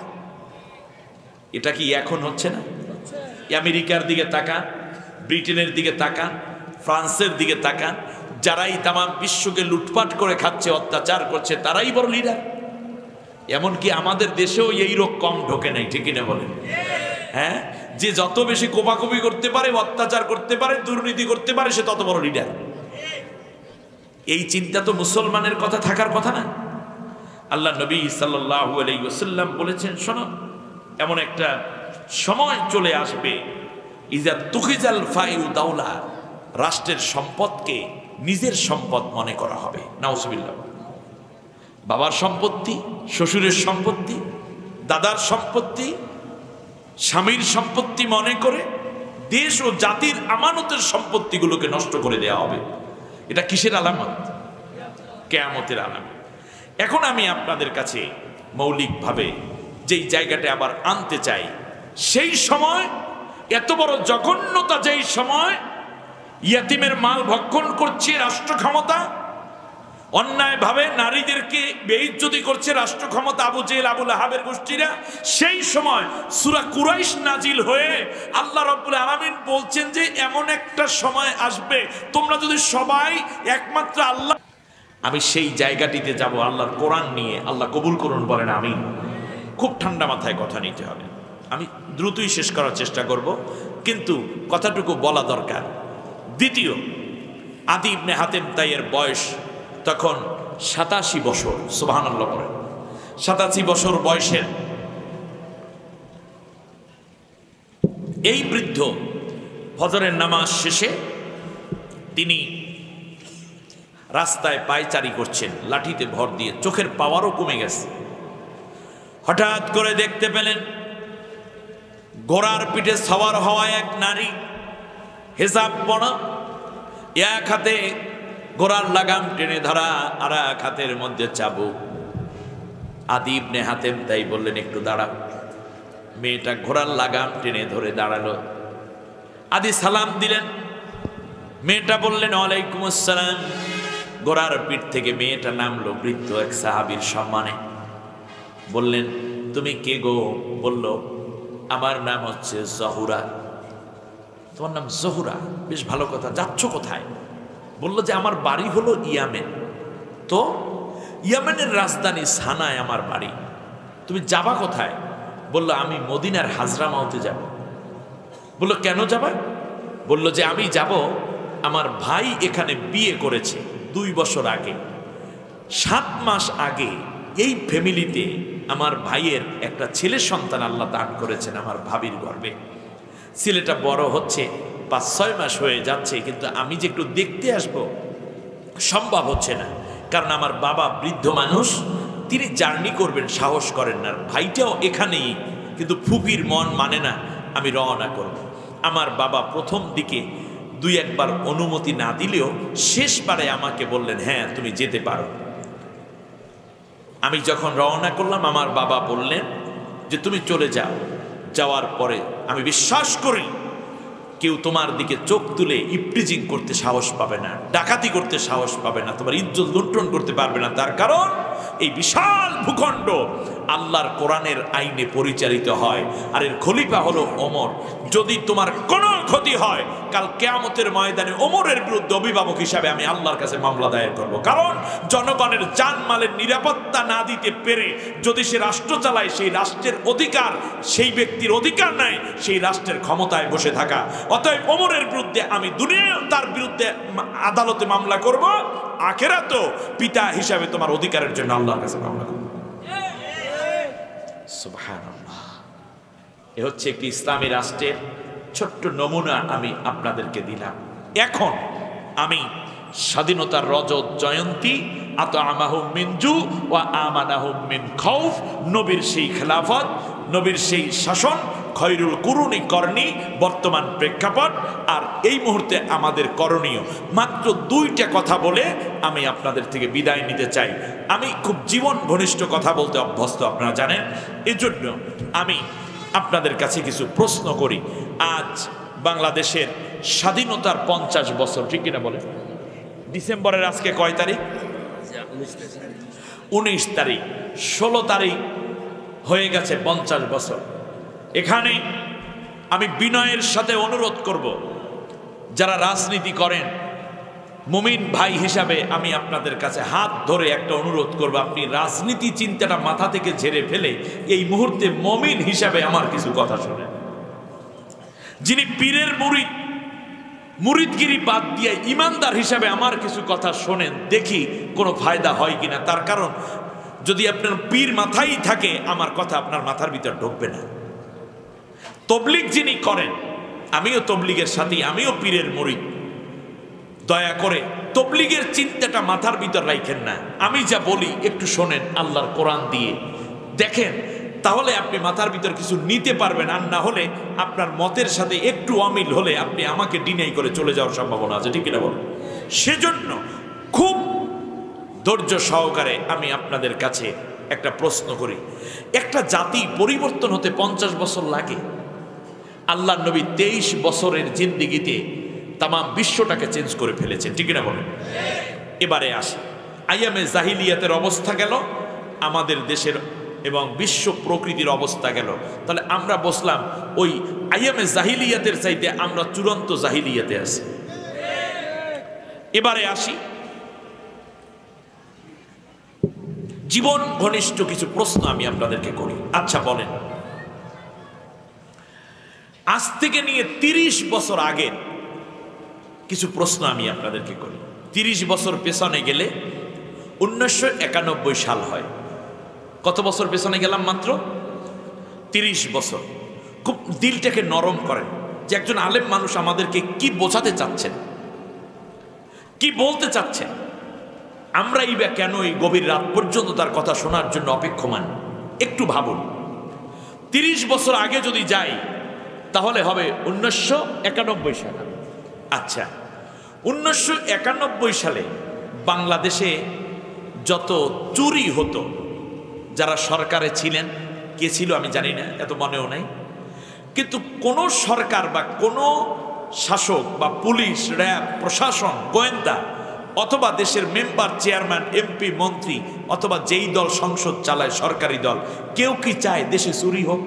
এটা কি এখন হচ্ছে না? আমেরিকার দিকে তাকান, ব্রিটেনের দিকে তাকান, ফ্রান্সের দিকে তাকান, যারাই তাম বিশ্বকে লুটপাট করে খাচ্ছে, অত্যাচার করছে, তারাই বড় লিডার। এমনকি আমাদের দেশেও এই রোগ কম ঢোকে নাই, ঠিক না বলেন? হ্যাঁ, যে যত বেশি কোপাকুপি করতে পারে, অত্যাচার করতে পারে, দুর্নীতি করতে পারে, সে তত বড় লিডার। এই চিন্তা তো মুসলমানের কথা থাকার কথা না। আল্লাহ নবী সাল্লাল্লাহু আলাইহি ওয়াসাল্লাম বলেছেন, শোনো, এমন একটা সময় চলে আসবে, ইজা তুখিজাল ফাইউ দাওলা, রাষ্ট্রের সম্পদকে নিজের সম্পদ মনে করা হবে। নাউজুবিল্লাহ। বাবার সম্পত্তি, শ্বশুরের সম্পত্তি, দাদার সম্পত্তি, স্বামীর সম্পত্তি মনে করে দেশ ও জাতির আমানতের সম্পত্তিগুলোকে নষ্ট করে দেওয়া হবে। এটা কিসের আলামত? কিয়ামতের আলামত। এখন আমি আপনাদের কাছে মৌলিকভাবে যেই জায়গাটা আবার আনতে চাই, সেই সময় এত বড় জঘন্যতা, যেই সময় ইয়াতিমের মাল ভক্ষণ করছে রাষ্ট্র ক্ষমতা, অন্যায়ভাবে নারীদেরকে বেইজ্জতি করছে রাষ্ট্র ক্ষমতা আবু জেহেল আবু লাহাবের গোষ্ঠীরা। সেই সময় সূরা কুরাইশ নাজিল হয়ে আল্লাহ রাব্বুল আলামিন বলছেন যে এমন একটা সময় আসবে তোমরা যদি সবাই একমাত্র আল্লাহ, আমি সেই জায়গাটিতে যাব আল্লাহর কোরআন নিয়ে। আল্লাহ কবুল করুন বলেন আমিন। খুব ঠান্ডা মাথায় কথা নিতে হবে। আমি দ্রুতই শেষ করার চেষ্টা করব, কিন্তু কথাটুকু বলা দরকার। দ্বিতীয়, আদি ইবনে হাতেম তাইয়ের বয়স তখন 87 বছর। সুবহানাল্লাহ পড়ে। 87 বছর বয়সের এই বৃদ্ধ ফজরের নামাজ শেষে তিনি রাস্তায় পায়চারি করছেন, লাঠিতে ভর দিয়ে। চোখের পাওয়ারও কমে গেছে। হঠাৎ করে দেখতে পেলেন ঘোড়ার পিঠে সওয়ার হওয়া এক নারী, হিজাব পরা, এক হাতে ঘোড়ার লাগাম টেনে ধরা, আর এক হাতের মধ্যে চাবুক। আদি ইবনে হাতেম তাই বললেন, একটু দাঁড়াও। মেয়েটা ঘোড়ার লাগাম টেনে ধরে দাঁড়ালো। আদি সালাম দিলেন। মেয়েটা বললেন, ওয়ালাইকুম আসসালাম। ঘোড়ার পিঠ থেকে মেয়েটা নামলো বৃদ্ধ এক সাহাবীর সম্মানে। বললেন, তুমি কে গো? বলল, আমার নাম হচ্ছে জহুরা। তোমার নাম জহুরা? বেশ ভালো কথা, যাচ্ছ কোথায়? বলল যে আমার বাড়ি হলো ইয়ামেন। তো ইয়ামেনের রাজধানী সানায় আমার বাড়ি। তুমি যাবা কোথায়? বলল, আমি মদিনার হাজরামাউতে যাব। বলল, কেন যাবা? বলল যে আমি যাব, আমার ভাই এখানে বিয়ে করেছে 2 বছর আগে। 7 মাস আগে এই ফ্যামিলিতে আমার ভাইয়ের একটা ছেলে সন্তান আল্লাহ দান করেছেন আমার ভাবির গর্ভে। ছেলেটা বড় হচ্ছে, 5-6 মাস হয়ে যাচ্ছে, কিন্তু আমি যে একটু দেখতে আসব সম্ভব হচ্ছে না, কারণ আমার বাবা বৃদ্ধ মানুষ, তিনি জার্নি করবেন, সাহস করেন না। ভাইটাও এখানেই, কিন্তু ফুপির মন মানে না, আমি রওনা করব। আমার বাবা প্রথম দিকে 2-1 বার অনুমতি না দিলেও শেষবারে আমাকে বললেন, হ্যাঁ তুমি যেতে পারো। আমি যখন রওনা করলাম, আমার বাবা বললেন যে তুমি চলে যাও। যাওয়ার পরে আমি বিশ্বাস করি কেউ তোমার দিকে চোখ তুলে ইপটিজিং করতে সাহস পাবে না, ডাকাতি করতে সাহস পাবে না, তোমার ইজ্জত লুণ্ঠন করতে পারবে না। তার কারণ এই বিশাল ভূখণ্ড আল্লাহর কোরআনের আইনে পরিচালিত হয়, আর এর খলিফা হলো ওমর। যদি তোমার কোনো ক্ষতি হয়, কাল কিয়ামতের ময়দানে ওমরের বিরুদ্ধে অভিভাবক হিসাবে আমি আল্লাহর কাছে মামলা দায়ের করব। কারণ জনগণের জানমালের নিরাপত্তা না দিতে পেরে যদি সে রাষ্ট্র চালায়, সেই রাষ্ট্রের অধিকার সেই ব্যক্তির অধিকার নাই সেই রাষ্ট্রের ক্ষমতায় বসে থাকা। অতএব ওমরের বিরুদ্ধে আমি দুনিয়ায় তার বিরুদ্ধে আদালতে মামলা করব, আখিরাতেও পিতা হিসাবে তোমার অধিকারের জন্য আল্লাহর কাছে মামলা করব। সুবহানাল্লাহ। এ হচ্ছে একটি ইসলামী রাষ্ট্রের ছোট্ট নমুনা আমি আপনাদেরকে দিলাম। এখন আমি স্বাধীনতার রজত জয়ন্তী, আতআমাহুম মিন জু ওয়া আমানাহুম মিন খাউফ, নবীর সেই খেলাফত, নবীর সেই শাসন, খৈরুল কুরুনি করণী, বর্তমান প্রেক্ষাপট, আর এই মুহূর্তে আমাদের করণীয়, মাত্র 2টা কথা বলে আমি আপনাদের থেকে বিদায় নিতে চাই। আমি খুব জীবন ঘনিষ্ঠ কথা বলতে অভ্যস্ত, আপনারা জানেন। এজন্য আমি আপনাদের কাছে কিছু প্রশ্ন করি। আজ বাংলাদেশের স্বাধীনতার 50 বছর, ঠিক কিনা বলেন? ডিসেম্বরের আজকে কয় তারিখ? 19 তারিখ। 16 তারিখ হয়ে গেছে 50 বছর। এখানে আমি বিনয়ের সাথে অনুরোধ করব, যারা রাজনীতি করেন, মুমিন ভাই হিসাবে আমি আপনাদের কাছে হাত ধরে একটা অনুরোধ করব, আপনি রাজনীতি চিন্তাটা মাথা থেকে ঝেড়ে ফেলে এই মুহূর্তে মুমিন হিসাবে আমার কিছু কথা শোনেন। যিনি পীরের মুরিদ, মুরিদগিরি বাদ দিয়ে ইমানদার হিসাবে আমার কিছু কথা শোনেন, দেখি কোনো ফায়দা হয় কিনা। তার কারণ যদি আপনার পীর মাথায় থাকে, আমার কথা আপনার মাথার ভিতর ঢুকবে না। তবলিগ যিনি করেন, আমিও তবলিগের সাথী, আমিও পীরের মুরিদ, দয়া করে তবলিগের চিন্তাটা মাথার ভিতর রাখেন না। আমি যা বলি একটু শোনেন আল্লাহর কোরআন দিয়ে, দেখেন তাহলে আপনি মাথার ভিতর কিছু নিতে পারবেন। আর না হলে আপনার মতের সাথে একটু অমিল হলে আপনি আমাকে ডিনাই করে চলে যাওয়ার সম্ভাবনা আছে, ঠিক কিনা বলুন? সেজন্য খুব ধৈর্য সহকারে আমি আপনাদের কাছে একটা প্রশ্ন করি। একটা জাতি পরিবর্তন হতে 50 বছর লাগে। আল্লাহর নবী 23 বছরের জিন্দিগিতে তামাম বিশ্বটাকে চেঞ্জ করে ফেলেছেন, ঠিক কিনা বলেন? এবারে আসি, আইয়ামে জাহিলিয়াতের অবস্থা গেল, আমাদের দেশের এবং বিশ্ব প্রকৃতির অবস্থা গেল। তাহলে আমরা বসলাম ওই আইয়ামে জাহিলিয়াতের চাইতে আমরা চূড়ান্ত জাহিলিয়াতে আছি। এবারে আসি জীবন ঘনিষ্ঠ কিছু প্রশ্ন আমি আপনাদেরকে করি। আচ্ছা বলেন, আজ থেকে নিয়ে 30 বছর আগে কিছু প্রশ্ন আমি আপনাদেরকে করি। 30 বছর পেছনে গেলে 1991 সাল হয়। কত বছর পেছনে গেলাম? মাত্র 30 বছর। খুব দিলটাকে নরম করেন যে একজন আলেম মানুষ আমাদেরকে কি বোঝাতে চাচ্ছেন, কি বলতে চাচ্ছেন। আমরাই বা কেন এই গভীর রাত পর্যন্ত তার কথা শোনার জন্য অপেক্ষমান? একটু ভাবুন। 30 বছর আগে যদি যাই তাহলে হবে 1991 সাল। আচ্ছা, 1991 সালে বাংলাদেশে যত চুরি হতো, যারা সরকারে ছিলেন, কে ছিল আমি জানি না, এত মনেও নাই, কিন্তু কোন সরকার বা কোন শাসক বা পুলিশ, র্যাব, প্রশাসন, গোয়েন্দা অথবা দেশের মেম্বার, চেয়ারম্যান, এমপি, মন্ত্রী অথবা যেই দল সংসদ চালায়, সরকারি দল, কেউ কি চায় দেশে চুরি হোক?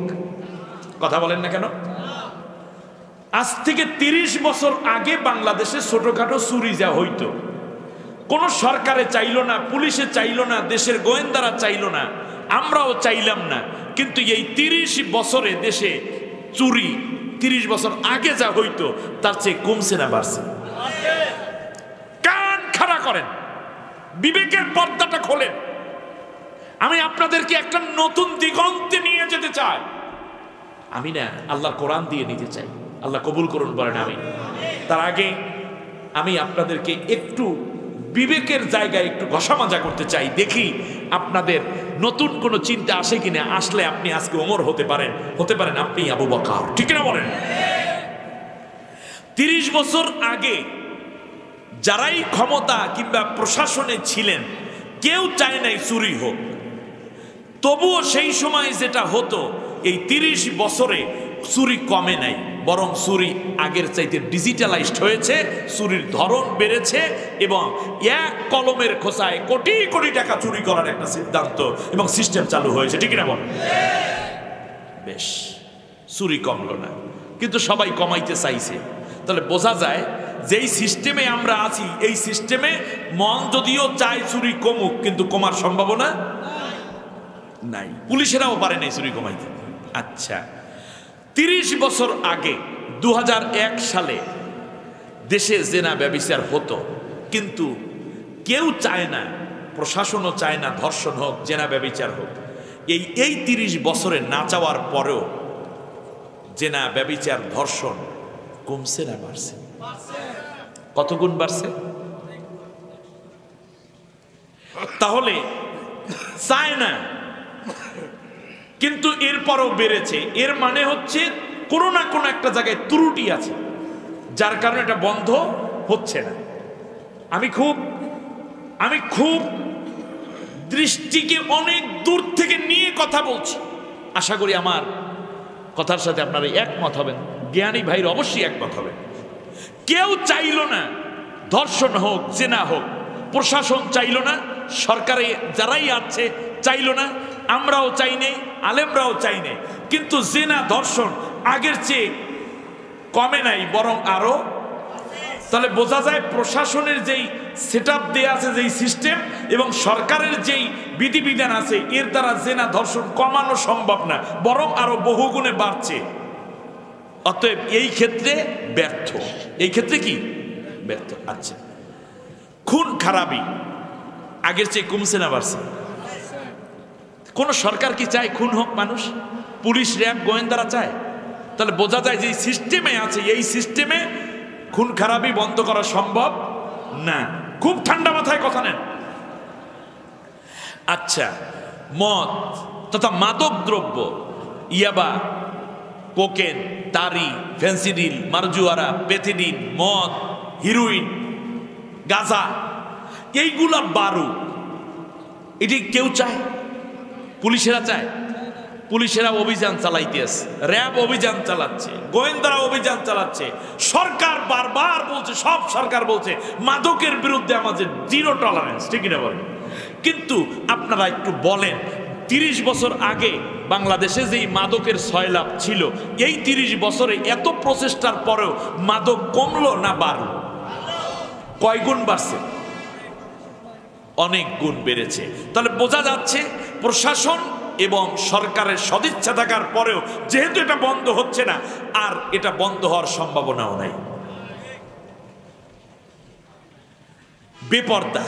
কথা বলেন না কেন? আজ থেকে 30 বছর আগে বাংলাদেশে ছোটখাটো চুরি যা হইতো, কোন সরকারে চাইল না, পুলিশে চাইল না, দেশের গোয়েন্দারা চাইল না, আমরাও চাইলাম না, কিন্তু এই 30 বছরে দেশে চুরি 30 বছর আগে যা হইতো তার চেয়ে কমছে না বাড়ছে? কান খাড়া করেন, বিবেকের পর্দাটা খোলেন। আমি আপনাদেরকে একটা নতুন দিগন্তে নিয়ে যেতে চাই। আমি না, আল্লাহর কোরআন দিয়ে নিতে চাই। আল্লাহ কবুল করুন, বলেন আমি। তার আগে আমি আপনাদেরকে একটু বিবেকের জায়গায় একটু ঘষা মাজা করতে চাই। দেখি আপনাদের নতুন কোনো চিন্তা আসে কিনা। আসলে আপনি আজকে ওমর হতে পারেন আপনি আবু বকর, ঠিক না বলেন? 30 বছর আগে যারাই ক্ষমতা কিংবা প্রশাসনে ছিলেন, কেউ চায় নাই চুরি হোক। তবুও সেই সময় যেটা হতো, এই 30 বছরে চুরি কমে নাই, বরং চুরি আগের চাইতে ডিজিটালাইজড হয়েছে, চুরির ধরন বেড়েছে এবং এক কলমের খোঁচায় কোটি কোটি টাকা চুরি করার একটা সিদ্ধান্ত এবং সিস্টেম চালু হয়েছে, ঠিক না বল? বেশ, চুরি কমলো না, কিন্তু সবাই কমাইতে চাইছে। তাহলে বোঝা যায় যেই সিস্টেমে আমরা আছি, এই সিস্টেমে মন যদিও চায় চুরি কমুক, কিন্তু কমার সম্ভাবনা নাই। পুলিশেরাও পারে নাই চুরি কমাইতে। আচ্ছা, 30 বছর আগে 2001 সালে দেশে জেনা ব্যভিচার হতো, কিন্তু কেউ চায় না, প্রশাসনও চায় না ধর্ষণ হোক, জেনা ব্যভিচার হোক। এই 30 বছরে না চাওয়ার পরেও জেনা ব্যভিচার ধর্ষণ কমছে না বাড়ছে? কত গুণ বাড়ছে? তাহলে চায় না, কিন্তু এরপরও বেড়েছে। এর মানে হচ্ছে কোনো না কোনো একটা জায়গায় ত্রুটি আছে, যার কারণে এটা বন্ধ হচ্ছে না। আমি খুব দৃষ্টিকে অনেক দূর থেকে নিয়ে কথা বলছি। আশা করি আমার কথার সাথে আপনারা একমত হবেন, জ্ঞানী ভাইরা অবশ্যই একমত হবেন। কেউ চাইল না ধর্ষণ হোক, জেনা হোক, প্রশাসন চাইল না, সরকারে যারাই আছে চাইল না, আমরাও চাই নাই, আলেমরাও চাই নাই, কিন্তু জেনা ধর্ষণ আগের চেয়ে কমে নাই, বরং আরো। তাহলে বোঝা যায় প্রশাসনের যেই সেটআপ দেয়া আছে, যেই সিস্টেম এবং সরকারের যেই বিধিবিধান আছে, এর দ্বারা জেনা ধর্ষণ কমানো সম্ভব না, বরং আরো বহুগুণে বাড়ছে। অতএব এই ক্ষেত্রে ব্যর্থ। এই ক্ষেত্রে কি ব্যর্থ? আচ্ছা, খুন খারাপি আগের চেয়ে কমছে না বাড়ছে? কোন সরকার কি চায় খুন হোক মানুষ? পুলিশ, র্যাব, গোয়েন্দারা চায়? তাহলে বোঝা যায় যে সিস্টেমে আছে, এই সিস্টেমে খুন খারাপি বন্ধ করা সম্ভব না। খুব ঠান্ডা মাথায় কথা নেন। আচ্ছা, মদ তথা মাদক দ্রব্য, ইয়াবা, কোকেন, তারি, ফেন্সিডিল, মারজুয়ারা, পেথিডিন, মদ, হিরোইন, গাঁজা, এইগুলা বারু, এটি কেউ চায়? পুলিশেরা চায়? পুলিশেরা অভিযান চালাইতেছে, র্যাব অভিযান চালাচ্ছে, গোয়েন্দারা অভিযান চালাচ্ছে, সরকার বারবার বলছে, সব সরকার বলছে মাদকের বিরুদ্ধে আমাদের জিরো টলারেন্স, ঠিক না বলেন? কিন্তু আপনারা একটু বলেন 30 বছর আগে বাংলাদেশে যেই মাদকের সয়লাভ ছিল, এই 30 বছরে এত প্রচেষ্টার পরেও মাদক কমলো না বাড়লো? কয় গুণ বাড়ছে? অনেক গুণ বেড়েছে। তাহলে বোঝা যাচ্ছে প্রশাসন এবং সরকারের সদিচ্ছা থাকার পরেও যেহেতু এটা বন্ধ হচ্ছে না, আর এটা বন্ধ হওয়ার সম্ভাবনাও নাই। বেপর্দা,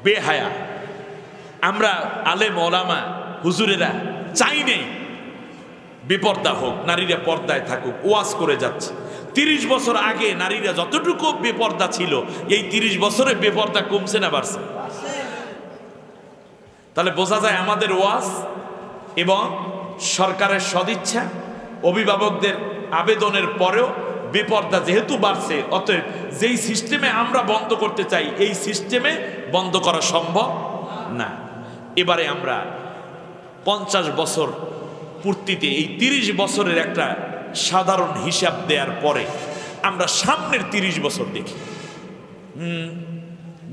বেহায়া, আমরা আলেম ওলামা হুজুরেরা চাই নেই বেপর্দা হোক, নারীরা পর্দায় থাকুক, ওয়াজ করে যাচ্ছে। 30 বছর আগে নারীরা যতটুকু বেপর্দা ছিল, এই 30 বছরে বেপর্দা কমছে না বাড়ছে? তাহলে বোঝা যায় আমাদের ওয়াজ এবং সরকারের সদিচ্ছা, অভিভাবকদের আবেদনের পরেও বেপর্দা যেহেতু বাড়ছে, অতএব যেই সিস্টেমে আমরা বন্ধ করতে চাই, এই সিস্টেমে বন্ধ করা সম্ভব না। এবারে আমরা 50 বছর পূর্তিতে এই 30 বছরের একটা সাধারণ হিসাব দেওয়ার পরে আমরা সামনের 30 বছর দেখি।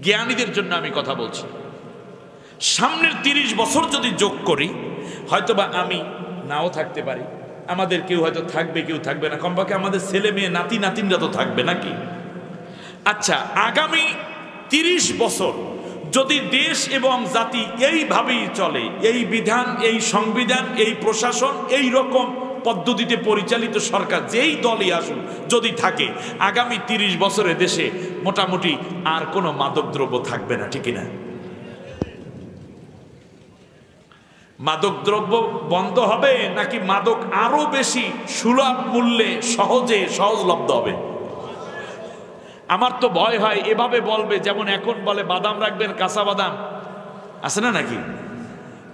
জ্ঞানীদের জন্য আমি কথা বলছি। সামনের 30 বছর যদি যোগ করি, হয়তোবা আমি নাও থাকতে পারি, আমাদের কেউ হয়তো থাকবে, কেউ থাকবে না, কমপক্ষে আমাদের ছেলে মেয়ে নাতি নাতিনরা তো থাকবে নাকি? আচ্ছা, আগামী 30 বছর যদি দেশ এবং জাতি এইভাবেই চলে, এই বিধান, এই সংবিধান, এই প্রশাসন, এই রকম পদ্ধতিতে পরিচালিত সরকার যেই দলই আসুন যদি থাকে, আগামী 30 বছরে দেশে মোটামুটি আর কোনো মাদকদ্রব্য থাকবে না, ঠিক না? মাদকদ্রব্য বন্ধ হবে নাকি মাদক আরো বেশি সুলভ মূল্যে সহজলভ্য হবে? আমার তো ভয় হয় এভাবে বলবে, যেমন এখন বলে বাদাম রাখবেন, কাঁচা বাদাম আছে না নাকি,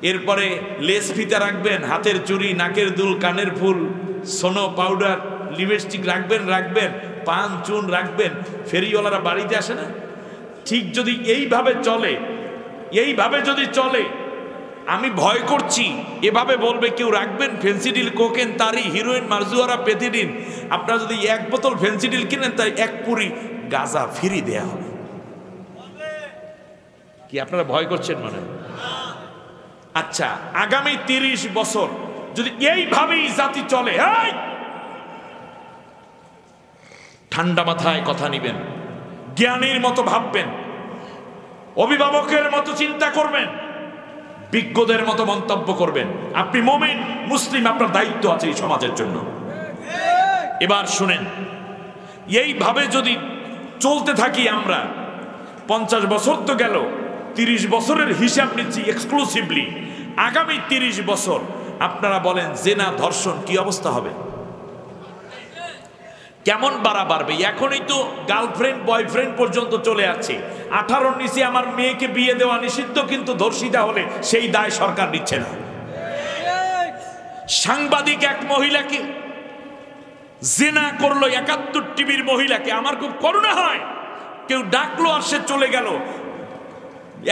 এরপরে লেস ফিতা রাখবেন, হাতের চুড়ি, নাকের দুল, কানের ফুল, সোনো পাউডার, লিপস্টিক রাখবেন, পান চুন রাখবেন, ফেরিওয়ালারা বাড়িতে আসে না? ঠিক যদি এইভাবে যদি চলে, আমি ভয় করছি এভাবে বলবে কেউ রাখবেন ফেন্সিডিল, কোকেন, তারি, হিরোইন, মারজুয়ারা, পেথিডিন, আপনারা যদি 1 বোতল ফেন্সিডিল কিনেন তাই 1 পুরি গাঁজা ফ্রি দেয়া হবে। কি আপনারা ভয় করছেন মনে? আচ্ছা, আগামী 30 বছর যদি এইভাবেই জাতি চলে, ঠান্ডা মাথায় কথা নিবেন, জ্ঞানীর মতো ভাববেন, অভিভাবকের মতো চিন্তা করবেন, বিজ্ঞদের মতো মন্তব্য করবেন। আপনি মুমিন মুসলিম, আপনার দায়িত্ব আছে এই সমাজের জন্য। এবার শুনেন, এইভাবে যদি চলতে থাকি আমরা, 50 বছর তো গেল, 30 বছরের হিসাব নিচ্ছি এক্সক্লুসিভলি। আগামী 30 বছর আপনারা বলেন জেনা, ধর্ষণ কি অবস্থা হবে? কেমন বাড়বে? এখনই তো গার্লফ্রেন্ড বয়ফ্রেন্ড পর্যন্ত চলে আসছে। 18-র নিচে আমার মেয়েকে বিয়ে দেওয়া নিষিদ্ধ, কিন্তু ধর্ষিতা হলে সেই দায় সরকার নিচ্ছে না। সাংবাদিক এক মহিলাকে জেনা করলো, 71 টিভির মহিলাকে। আমার খুব করুণা হয়, কেউ ডাকলো আর সে চলে গেল।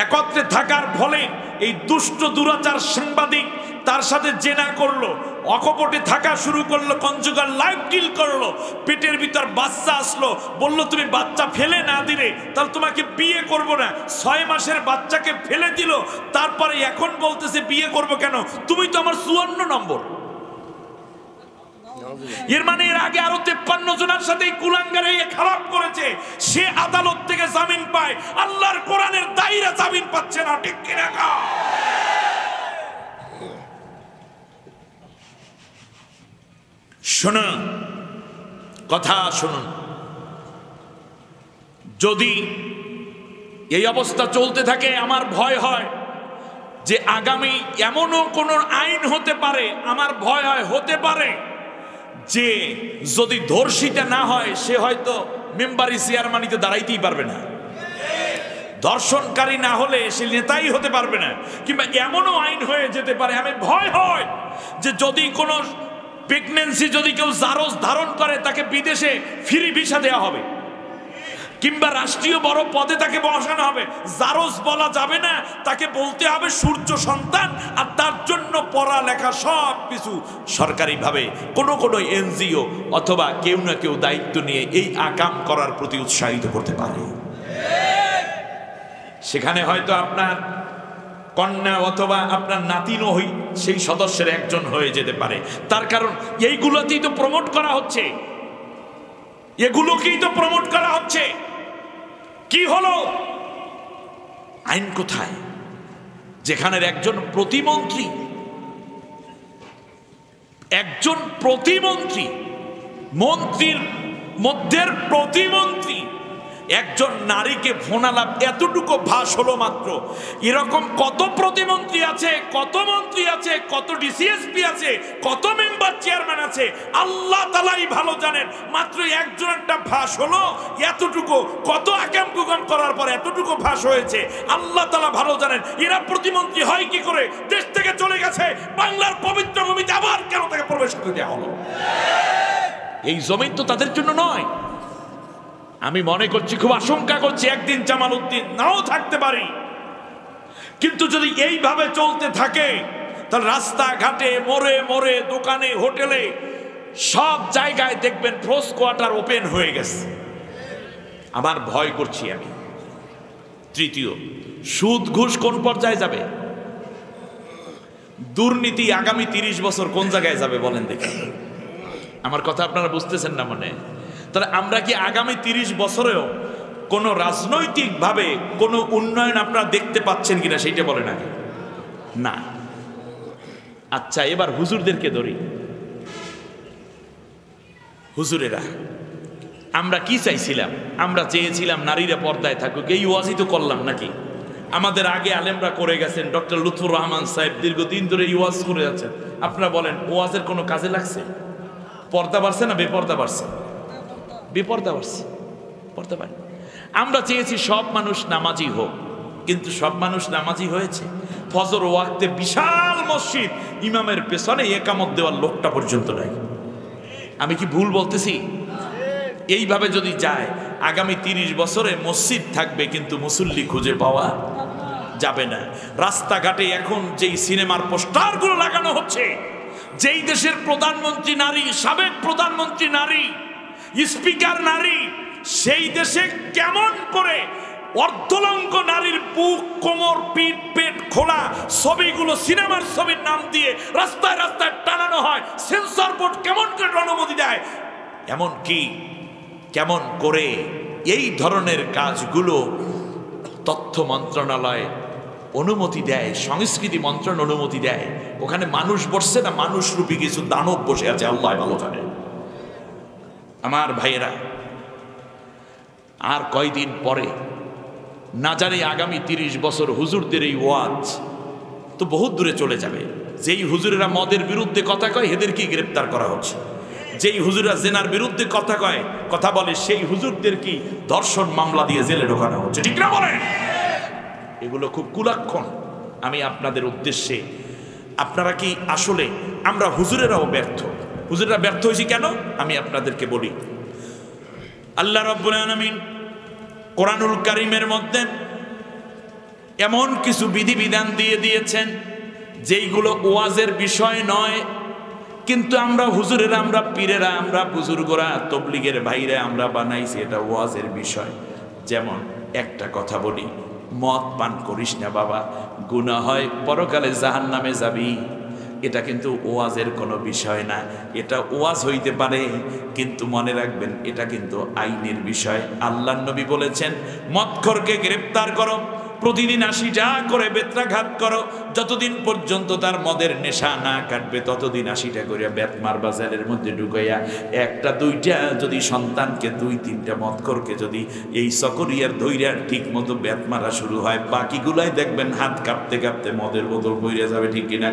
একত্রে থাকার ফলে এই দুষ্ট দুরাচার সাংবাদিক তার সাথে জেনা করলো, অকপটে থাকা শুরু করলো, কনজুগাল লাইফ ডিল করলো, পেটের ভিতর বাচ্চা আসলো, বললো তুমি বাচ্চা ফেলে না দিলে তাহলে তোমাকে বিয়ে করব না। 6 মাসের বাচ্চাকে ফেলে দিল, তারপরে এখন বলতেছে বিয়ে করব কেন, তুমি তো আমার 54 নম্বর। এর মানে এর আগে আরো 53 জনের সাথে কুলাঙ্গারে খারাপ করেছে, সে আদালত থেকে জামিন পায়, আল্লাহর কোরআনের দায়রা জামিন পাচ্ছে না, ঠিক কিনা? শুনুন, কথা শুনুন, যদি এই অবস্থা চলতে থাকে আমার ভয় হয় যে আগামী এমনও কোন আইন হতে পারে, আমার ভয় হয় হতে পারে যে যদি ধর্ষিতা না হয় সে হয়তো মেম্বারি চেয়ারম্যানিতে দাঁড়াইতেই পারবে না, ধর্ষণকারী না হলে সে নেতাই হতে পারবে না, কিংবা এমনও আইন হয়ে যেতে পারে। আমি ভয় হয় যে যদি কোনো প্রেগন্যান্সি যদি কেউ জারজ ধারণ করে তাকে বিদেশে ফ্রি ভিসা দেওয়া হবে, কিংবা রাষ্ট্রীয় বড় পদে তাকে বসানো হবে, জারজ বলা যাবে না, তাকে বলতে হবে সূর্য সন্তান। আর তার জন্য পড়ালেখা সব কিছু সরকারিভাবে কোনো কোনো এনজিও অথবা কেউ না কেউ দায়িত্ব নিয়ে এই আকাম করার প্রতি উৎসাহিত করতে পারে। সেখানে হয়তো আপনার কন্যা অথবা আপনার নাতিনও সেই সদস্যের একজন হয়ে যেতে পারে। তার কারণ এইগুলোতেই তো প্রমোট করা হচ্ছে, এগুলোকেই তো প্রমোট করা হচ্ছে। কি হলো? আইন কোথায়? যেখানের একজন প্রতিমন্ত্রী মন্ত্রীর মধ্যের প্রতিমন্ত্রী একজন নারীকে ফোনালাপ, এতটুকু ভাস হলো মাত্র। এরকম কত প্রতিমন্ত্রী আছে, কত মন্ত্রী আছে, কত ডিসিএসপি আছে, কত মেম্বার চেয়ারম্যান আছে, আল্লাহ তাআলাই ভালো জানেন। মাত্র একজন একটা ভাস হলো, এতটুকু কত আকাম কুকাম করার পর এতটুকু ভাস হয়েছে, আল্লাহ তাআলা ভালো জানেন। এরা প্রতিমন্ত্রী হয় কি করে? দেশ থেকে চলে গেছে, বাংলার পবিত্র ভূমিতে আবার কেন তাকে প্রবেশ করতে দেওয়া হলো? এই জমিন তো তাদের জন্য নয়। আমি মনে করছি, খুব আশঙ্কা করছি, একদিন জামালউদ্দিন নাও থাকতে পারি। কিন্তু যদি এইভাবে চলতে থাকে তাহলে রাস্তাঘাটে, মোড়ে মোড়ে, দোকানে, হোটেলে, সব জায়গায় দেখবেন ফোর্স কোয়ার্টার ওপেন হয়ে গেছে। আমার ভয় করছি আমি। তৃতীয়, সুদ ঘুষ কোন পর্যায়ে যাবে? দুর্নীতি আগামী 30 বছর কোন জায়গায় যাবে বলেন দেখি। আমার কথা আপনারা বুঝতেছেন না মনে? তাহলে আমরা কি আগামী 30 বছরেও কোনো রাজনৈতিকভাবে কোনো উন্নয়ন আপনারা দেখতে পাচ্ছেন কিনা সেইটা বলেন আগে। না। আচ্ছা, এবার হুজুরদেরকে ধরি। হুজুরেরা, আমরা কি চাইছিলাম? আমরা চেয়েছিলাম নারীরা পর্দায় থাকুক। এই ওয়াজই তো করলাম নাকি? আমাদের আগে আলেমরা করে গেছেন। ডক্টর লুৎফুর রহমান সাহেব দীর্ঘদিন ধরে এই ওয়াজ করে যাচ্ছেন। আপনারা বলেন, ওয়াজের কোনো কাজে লাগছে? পর্দা বাড়ছে না বেপর্দা বাড়ছে? বেপর্দা বাড়ছে, পর্দা বাড়ে। আমরা চেয়েছি সব মানুষ নামাজি হোক, কিন্তু সব মানুষ নামাজি হয়েছে? ফজর ওয়াক্তে বিশাল মসজিদ, ইমামের পেছনে একামত দেওয়ার লোকটা পর্যন্ত নাই। আমি কি ভুল বলতেছি? এইভাবে যদি যায় আগামী 30 বছরে মসজিদ থাকবে কিন্তু মুসল্লি খুঁজে পাওয়া যাবে না। রাস্তাঘাটে এখন যেই সিনেমার পোস্টারগুলো লাগানো হচ্ছে, যেই দেশের প্রধানমন্ত্রী নারী, সাবেক প্রধানমন্ত্রী নারী, স্পিকার নারী, সেই দেশে কেমন করে অর্ধলঙ্গ নারীর বুক, কোমর, পিঠ, পেট খোলা ছবিগুলো সিনেমার ছবির নাম দিয়ে রাস্তায় রাস্তায় টানানো হয়। সেন্সর বোর্ড কেমন করে অনুমতি দেয়? এমন কি কেমন করে এই ধরনের কাজগুলো তথ্য মন্ত্রণালয় অনুমতি দেয়, সংস্কৃতি মন্ত্রণালয় অনুমতি দেয়। ওখানে মানুষ বসছে না, মানুষরূপী কিছু দানব বসে আছে, আল্লাহ ভালো জানে। আমার ভাইয়েরা, আর কয়দিন পরে না জানি আগামী 30 বছর হুজুরদের এই ওয়াজ তো বহুত দূরে চলে যাবে। যেই হুজুরেরা মদের বিরুদ্ধে কথা কয় এদেরকেই গ্রেপ্তার করা হচ্ছে। যেই হুজুরা জেনার বিরুদ্ধে কথা বলে সেই হুজুরদের কি ধর্ষণ মামলা দিয়ে জেলে ঢোকানো হচ্ছে, ঠিক না বলেন? এগুলো খুব কুলক্ষণ। আমি আপনাদের উদ্দেশ্যে, আপনারা কি আসলে, আমরা হুজুরেরাও ব্যর্থ। হুজুরেরা ব্যর্থ হয়েছি কেন আমি আপনাদেরকে বলি। আল্লাহ রাব্বুল আলামিন কোরআনুল কারীমের মধ্যে এমন কিছু বিধিবিধান দিয়ে দিয়েছেন যেইগুলো ওয়াজের বিষয় নয়, কিন্তু আমরা হুজুরেরা, আমরা পীরেরা, আমরা বুজুর্গরা, তবলিগের ভাইরা আমরা বানাইছি এটা ওয়াজের বিষয়। যেমন একটা কথা বলি, মদ পান করিস না বাবা, গুনাহ হয়, পরকালে জাহান্নামে যাবি। এটা কিন্তু ওয়াজের কোনো বিষয় না। এটা ওয়াজ হইতে পারে, কিন্তু মনে রাখবেন এটা কিন্তু আইনের বিষয়। আল্লাহর নবী বলেছেন, মদখোরকে গ্রেফতার করো, প্রতিদিন 80টা করে বেত্রাঘাত করো, যতদিন পর্যন্ত তার মদের নেশা না কাটবে ততদিন 80টা করে বেত মারবা জেলের মধ্যে ঢুকাইয়া। একটা দুইটা যদি সন্তানকে, 2-3টা মদখোরকে যদি এই সকরিয়ার ধৈর্য ঠিক মতো বেত মারা শুরু হয়, বাকিগুলাই দেখবেন হাত কাঁপতে কাঁপতে মদের বোতল বইরে যাবে, ঠিক কিনা?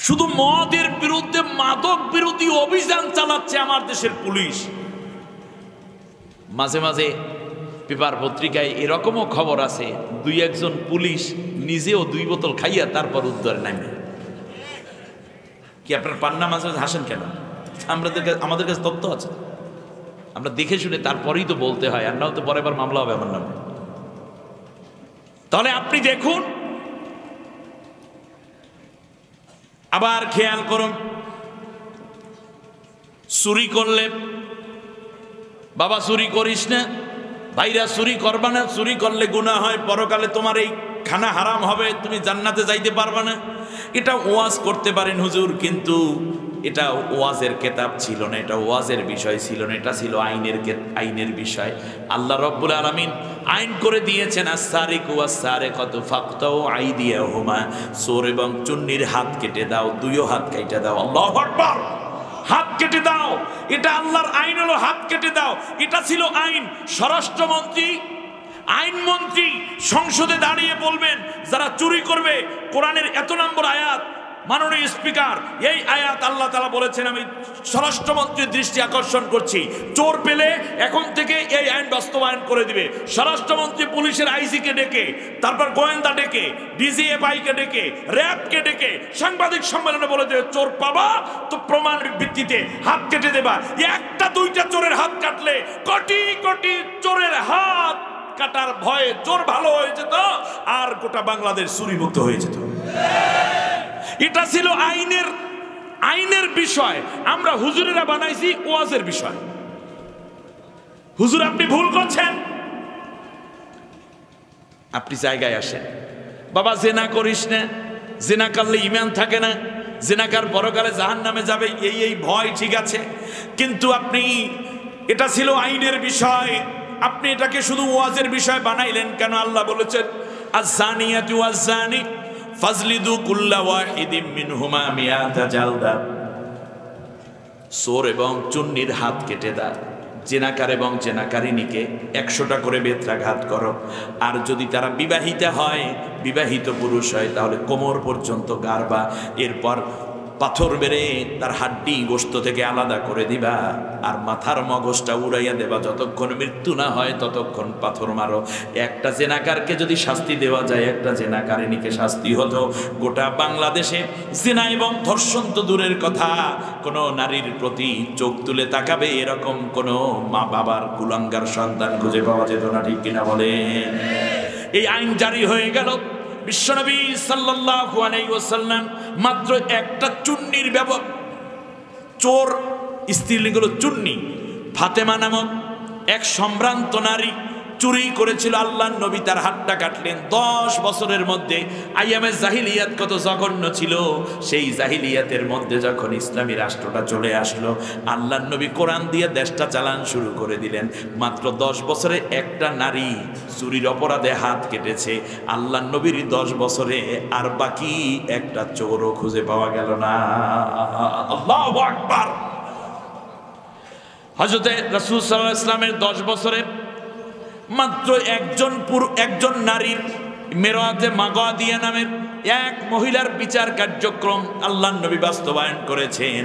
শুধু মদের বিরুদ্ধে মাদক বিরোধী অভিযান চালাচ্ছে আমার দেশের পুলিশ। মাঝে মাঝে পেপার পত্রিকায় এরকমও খবর আছে, 2-1 পুলিশ নিজেও 2 বোতল খাইয়া তারপর উদ্ধারে নামে। কি আপনার পান্না মাঝে মাঝে হাসেন কেন? আমাদের কাছে তথ্য আছে। আমরা দেখে শুনে তারপরেই তো বলতে হয়, আর নাও তো পরে আবার মামলা হবে আমার নামে। তাহলে আপনি দেখুন, আবার খেয়াল করুন, চুরি করলে বাবা চুরি করিস না, ভাইরা চুরি করবা না, চুরি করলে গুনাহ হয়, পরকালে তোমার এই খানা হারাম হবে, তুমি জান্নাতে যাইতে পারবা না। এটা ওয়াজ করতে পারেন হুজুর, কিন্তু এটা ওয়াজের কেতাব ছিল না, এটা ওয়াজের বিষয় ছিল না, এটা ছিল আইনের বিষয়। আল্লাহ রাব্বুল আলামিন আইন করে দিয়েছেন, আস-সারিকু ওয়াস-সারিকাতু ফাকতাউ আইদিয়াহুমা, চোর এবং চুন্নির হাত কেটে দাও, দুইও হাত কেটে দাও। আল্লাহু আকবার, হাত কেটে দাও, এটা আল্লাহর আইন হলো হাত কেটে দাও। এটা ছিল আইন। স্বরাষ্ট্রমন্ত্রী, আইনমন্ত্রী সংসদে দাঁড়িয়ে বলবেন যারা চুরি করবে, কোরআনের এত নম্বর আয়াত, মাননীয় স্পিকার এই আয়াত আল্লাহ তাআলা বলেছেন, আমি স্বরাষ্ট্রমন্ত্রীর দৃষ্টি আকর্ষণ করছি, চোর পেলে এখন থেকে এই আইন বাস্তবায়ন করে দিবে। স্বরাষ্ট্রমন্ত্রী পুলিশের আইজিকে ডেকে, তারপর গোয়েন্দা ডেকে, ডিজিএফআইকে ডেকে, র্যাবকে ডেকে সাংবাদিক সম্মেলনে বলে দেবে, চোর পাবা তো প্রমাণের ভিত্তিতে হাত কেটে দেবা। একটা দুইটা চোরের হাত কাটলে কোটি কোটি চোরের হাত কাটার ভয়ে চোর ভালো হয়ে যেত, আর গোটা বাংলাদেশ চুরি মুক্ত হয়ে যেত। এটা ছিল আইনের বিষয়। আমরা হুজুরেরা বানাইছি ওয়াজের বিষয়। হুজুর আপনি ভুল করছেন, আপনি জায়গায় আসেন, বাবা জেনা করিস না, জেনা করলে ঈমান থাকে না, জেনাকার পরকালে জাহান্নামে যাবে, এই ভয় ঠিক আছে, কিন্তু আপনি এটা ছিল আইনের বিষয়, আপনি এটাকে শুধু ওয়াজের বিষয় বানাইলেন কেন? আল্লাহ বলেছেন, আয-যানিয়াতু ওয়াজ-যানি ফাজলিদু কুল্লা ওয়াহিদিম মিনহুমা মিয়াতা জালদা, চোর এবং চুন্নির হাত কেটে দাও, জেনাকার এবং জেনাকারিনীকে 100টা করে বেত্রাঘাত করো, আর যদি তারা বিবাহিতা হয়, বিবাহিত পুরুষ হয়, তাহলে কোমর পর্যন্ত গারবা, এরপর পাথর মেরে তার হাড্ডি গোশত থেকে আলাদা করে দিবা, আর মাথার মগজটা উড়াইয়া দেবা, যতক্ষণ মৃত্যু না হয় ততক্ষণ পাথর মারো। একটা জেনাকারকে যদি শাস্তি দেওয়া যায়, একটা জেনাকারিনীকে শাস্তি হতো, গোটা বাংলাদেশে জেনা এবং ধর্ষণ তো দূরের কথা, কোনো নারীর প্রতি চোখ তুলে তাকাবে এরকম কোনো মা বাবার কুলাঙ্গার সন্তান খুঁজে পাওয়া যেত না, ঠিক কিনা বলেন? এই আইন জারি হয়ে গেল। বিশ্বনবী সাল্লাল্লাহু আলাইহি ওয়াসাল্লাম মাত্র একটা চুন্নির ব্যবহার, চোর স্ত্রীলিঙ্গ হলো চুন্নি, ফাতেমা নামক এক সম্ভ্রান্ত নারী চুরি করেছিল, আল্লাহর নবী তার হাতটা কাটলেন। 10 বছরের মধ্যে আইয়ামে জাহিলিয়াত কত জঘন্য ছিল, সেই জাহিলিয়াতের মধ্যে যখন ইসলামী রাষ্ট্রটা চলে আসলো, আল্লাহর নবী কোরআন দিয়ে দেশটা চালান শুরু করে দিলেন। মাত্র 10 বছরে একটা নারী চুরির অপরাধে হাত কেটেছে, আল্লাহর নবীর 10 বছরে আর বাকি একটা চোরও খুঁজে পাওয়া গেল না। আল্লাহু আকবার। হযরত রাসূল সাল্লাল্লাহু আলাইহি ওয়াসাল্লামের 10 বছরে মাত্র একজন নারীর মেরাতে মাগাদিয়া নামের এক মহিলার বিচার কার্যক্রম আল্লাহর নবী বাস্তবায়ন করেছেন।